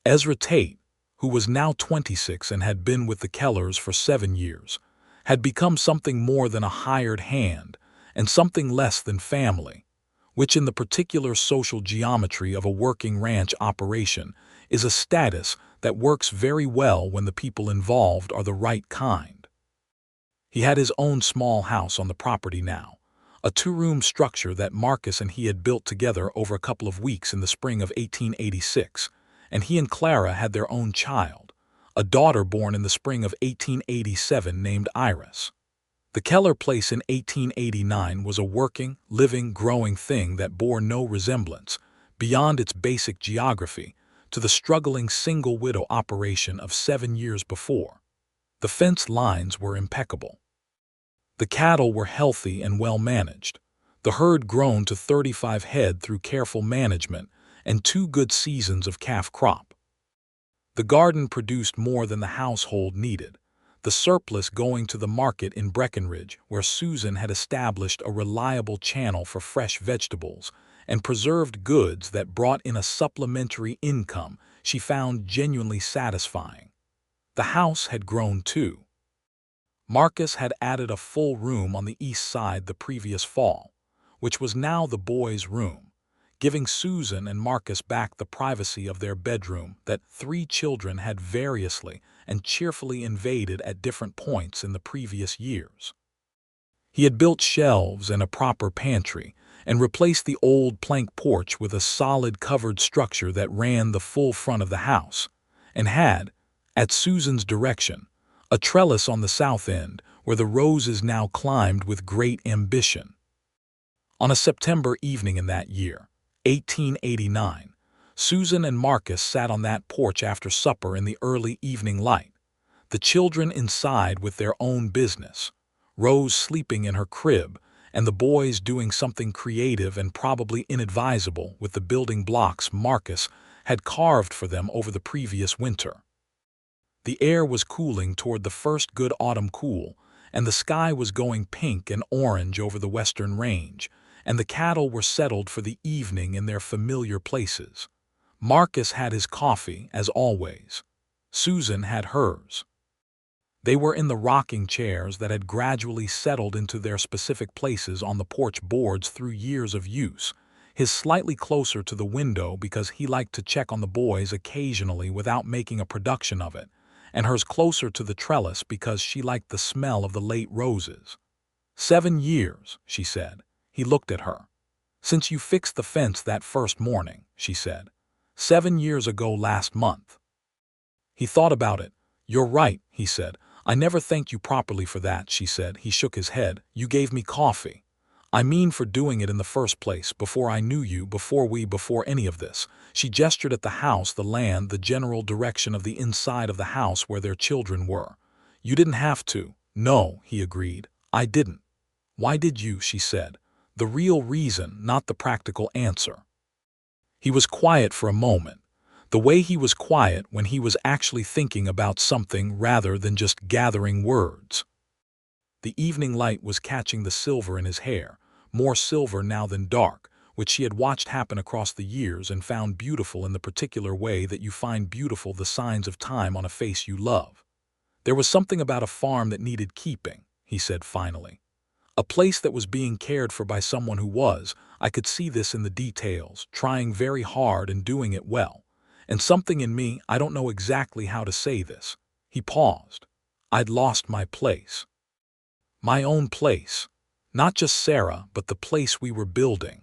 Ezra Tate, who was now 26 and had been with the Kellers for 7 years, had become something more than a hired hand and something less than family, which in the particular social geometry of a working ranch operation is a status that works very well when the people involved are the right kind. He had his own small house on the property now, a 2-room structure that Marcus and he had built together over a couple of weeks in the spring of 1886, and he and Clara had their own child, a daughter born in the spring of 1887 named Iris. The Keller place in 1889 was a working, living, growing thing that bore no resemblance, beyond its basic geography, to the struggling single-widow operation of 7 years before. The fence lines were impeccable. The cattle were healthy and well managed, the herd grown to 35 head through careful management and 2 good seasons of calf crop. The garden produced more than the household needed, the surplus going to the market in Breckenridge, where Susan had established a reliable channel for fresh vegetables and preserved goods that brought in a supplementary income she found genuinely satisfying. The house had grown too. Marcus had added a full room on the east side the previous fall, which was now the boys' room, giving Susan and Marcus back the privacy of their bedroom that 3 children had variously and cheerfully invaded at different points in the previous years. He had built shelves and a proper pantry and replaced the old plank porch with a solid covered structure that ran the full front of the house, and had, At Susan's direction, a trellis on the south end, where the roses now climbed with great ambition. On a September evening in that year, 1889, Susan and Marcus sat on that porch after supper in the early evening light, the children inside with their own business, Rose sleeping in her crib, and the boys doing something creative and probably inadvisable with the building blocks Marcus had carved for them over the previous winter. The air was cooling toward the first good autumn cool, and the sky was going pink and orange over the western range, and the cattle were settled for the evening in their familiar places. Marcus had his coffee, as always. Susan had hers. They were in the rocking chairs that had gradually settled into their specific places on the porch boards through years of use, his slightly closer to the window because he liked to check on the boys occasionally without making a production of it, and hers closer to the trellis because she liked the smell of the late roses. 7 years, she said. He looked at her. Since you fixed the fence that first morning, she said. 7 years ago last month. He thought about it. You're right, he said. I never thanked you properly for that, she said. He shook his head. You gave me coffee. I mean for doing it in the first place, before I knew you, before any of this. She gestured at the house, the land, the general direction of the inside of the house where their children were. You didn't have to. No, he agreed. I didn't. Why did you, she said. The real reason, not the practical answer. He was quiet for a moment. The way he was quiet when he was actually thinking about something rather than just gathering words. The evening light was catching the silver in his hair, more silver now than dark, which she had watched happen across the years and found beautiful in the particular way that you find beautiful the signs of time on a face you love. There was something about a farm that needed keeping, he said finally. A place that was being cared for by someone who was, I could see this in the details, trying very hard and doing it well. And something in me, I don't know exactly how to say this. He paused. I'd lost my place. My own place. Not just Sarah, but the place we were building.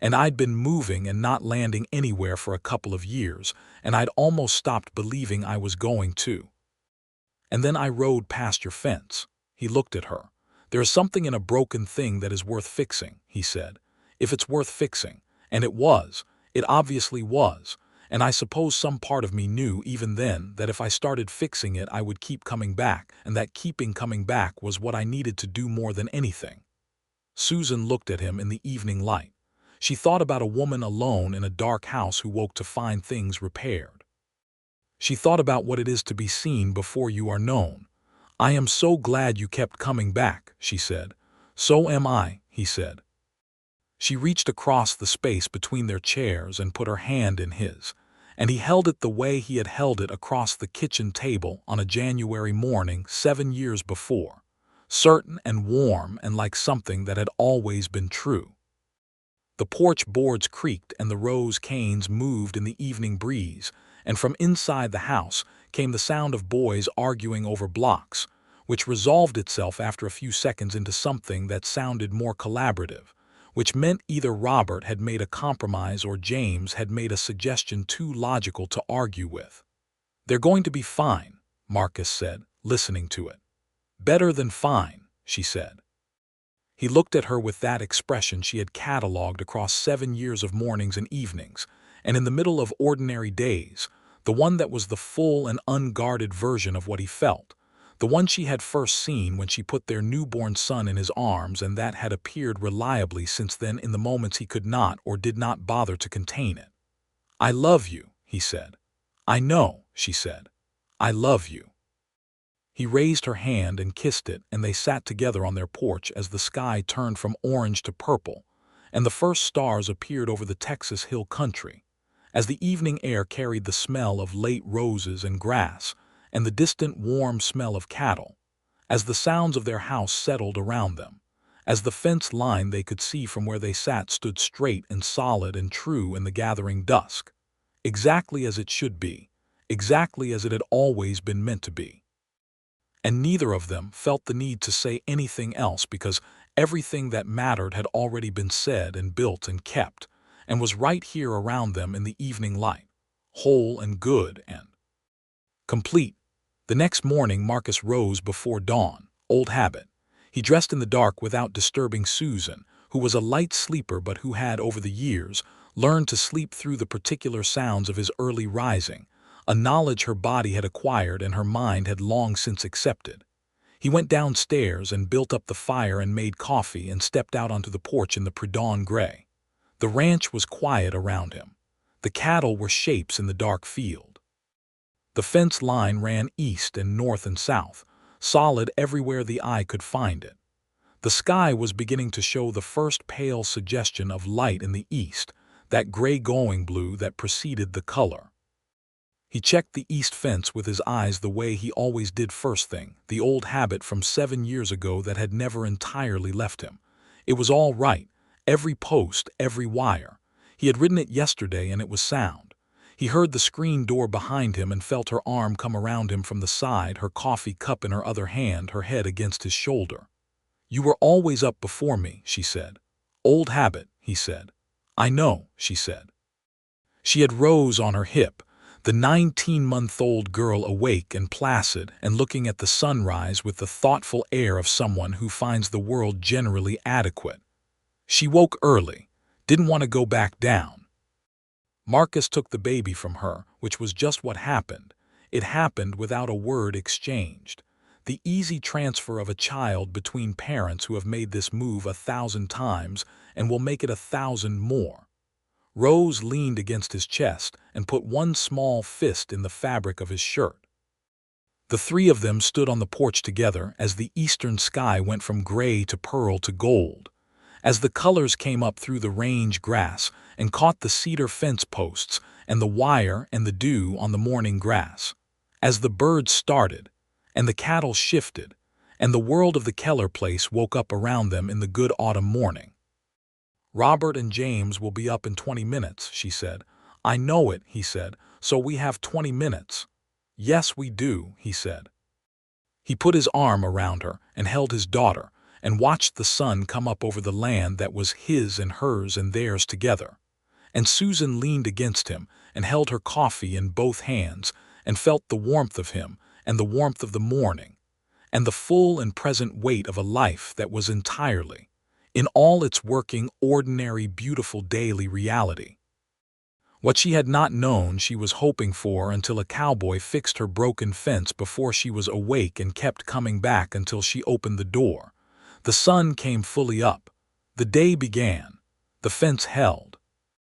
And I'd been moving and not landing anywhere for a couple of years, and I'd almost stopped believing I was going to. And then I rode past your fence. He looked at her. There is something in a broken thing that is worth fixing, he said. If it's worth fixing. And it was. It obviously was. And I suppose some part of me knew even then that if I started fixing it I would keep coming back, and that keeping coming back was what I needed to do more than anything. Susan looked at him in the evening light. She thought about a woman alone in a dark house who woke to find things repaired. She thought about what it is to be seen before you are known. I am so glad you kept coming back, she said. So am I, he said. She reached across the space between their chairs and put her hand in his, and he held it the way he had held it across the kitchen table on a January morning 7 years before, certain and warm and like something that had always been true. The porch boards creaked and the rose canes moved in the evening breeze, and from inside the house came the sound of boys arguing over blocks, which resolved itself after a few seconds into something that sounded more collaborative, which meant either Robert had made a compromise or James had made a suggestion too logical to argue with. They're going to be fine, Marcus said, listening to it. Better than fine, she said. He looked at her with that expression she had catalogued across 7 years of mornings and evenings, and in the middle of ordinary days, the one that was the full and unguarded version of what he felt, the one she had first seen when she put their newborn son in his arms, and that had appeared reliably since then in the moments he could not or did not bother to contain it. I love you, he said. I know, she said. I love you. He raised her hand and kissed it, and they sat together on their porch as the sky turned from orange to purple, and the first stars appeared over the Texas hill country, as the evening air carried the smell of late roses and grass, and the distant warm smell of cattle, as the sounds of their house settled around them, as the fence line they could see from where they sat stood straight and solid and true in the gathering dusk, exactly as it should be, exactly as it had always been meant to be. And neither of them felt the need to say anything else because everything that mattered had already been said and built and kept, and was right here around them in the evening light, whole and good and complete. The next morning Marcus rose before dawn, old habit. He dressed in the dark without disturbing Susan, who was a light sleeper but who had, over the years, learned to sleep through the particular sounds of his early rising, a knowledge her body had acquired and her mind had long since accepted. He went downstairs and built up the fire and made coffee and stepped out onto the porch in the pre-dawn gray. The ranch was quiet around him. The cattle were shapes in the dark field. The fence line ran east and north and south, solid everywhere the eye could find it. The sky was beginning to show the first pale suggestion of light in the east, that gray going blue that preceded the color. He checked the east fence with his eyes the way he always did first thing, the old habit from 7 years ago that had never entirely left him. It was all right, every post, every wire. He had ridden it yesterday and it was sound. He heard the screen door behind him and felt her arm come around him from the side, her coffee cup in her other hand, her head against his shoulder. "You were always up before me," she said. "Old habit," he said. "I know," she said. She had Rose on her hip, the 19-month-old girl awake and placid and looking at the sunrise with the thoughtful air of someone who finds the world generally adequate. She woke early, didn't want to go back down. Marcus took the baby from her, which was just what happened. It happened without a word exchanged. The easy transfer of a child between parents who have made this move 1,000 times and will make it 1,000 more. Rose leaned against his chest and put one small fist in the fabric of his shirt. The three of them stood on the porch together as the eastern sky went from gray to pearl to gold. As the colors came up through the range grass and caught the cedar fence posts and the wire and the dew on the morning grass. As the birds started, and the cattle shifted, and the world of the Keller place woke up around them in the good autumn morning. "Robert and James will be up in 20 minutes, she said. "I know it," he said, "so we have 20 minutes. "Yes, we do," he said. He put his arm around her and held his daughter and watched the sun come up over the land that was his and hers and theirs together. And Susan leaned against him and held her coffee in both hands and felt the warmth of him and the warmth of the morning, and the full and present weight of a life that was entirely, in all its working, ordinary, beautiful daily reality. What she had not known she was hoping for until a cowboy fixed her broken fence before she was awake and kept coming back until she opened the door. The sun came fully up. The day began. The fence held.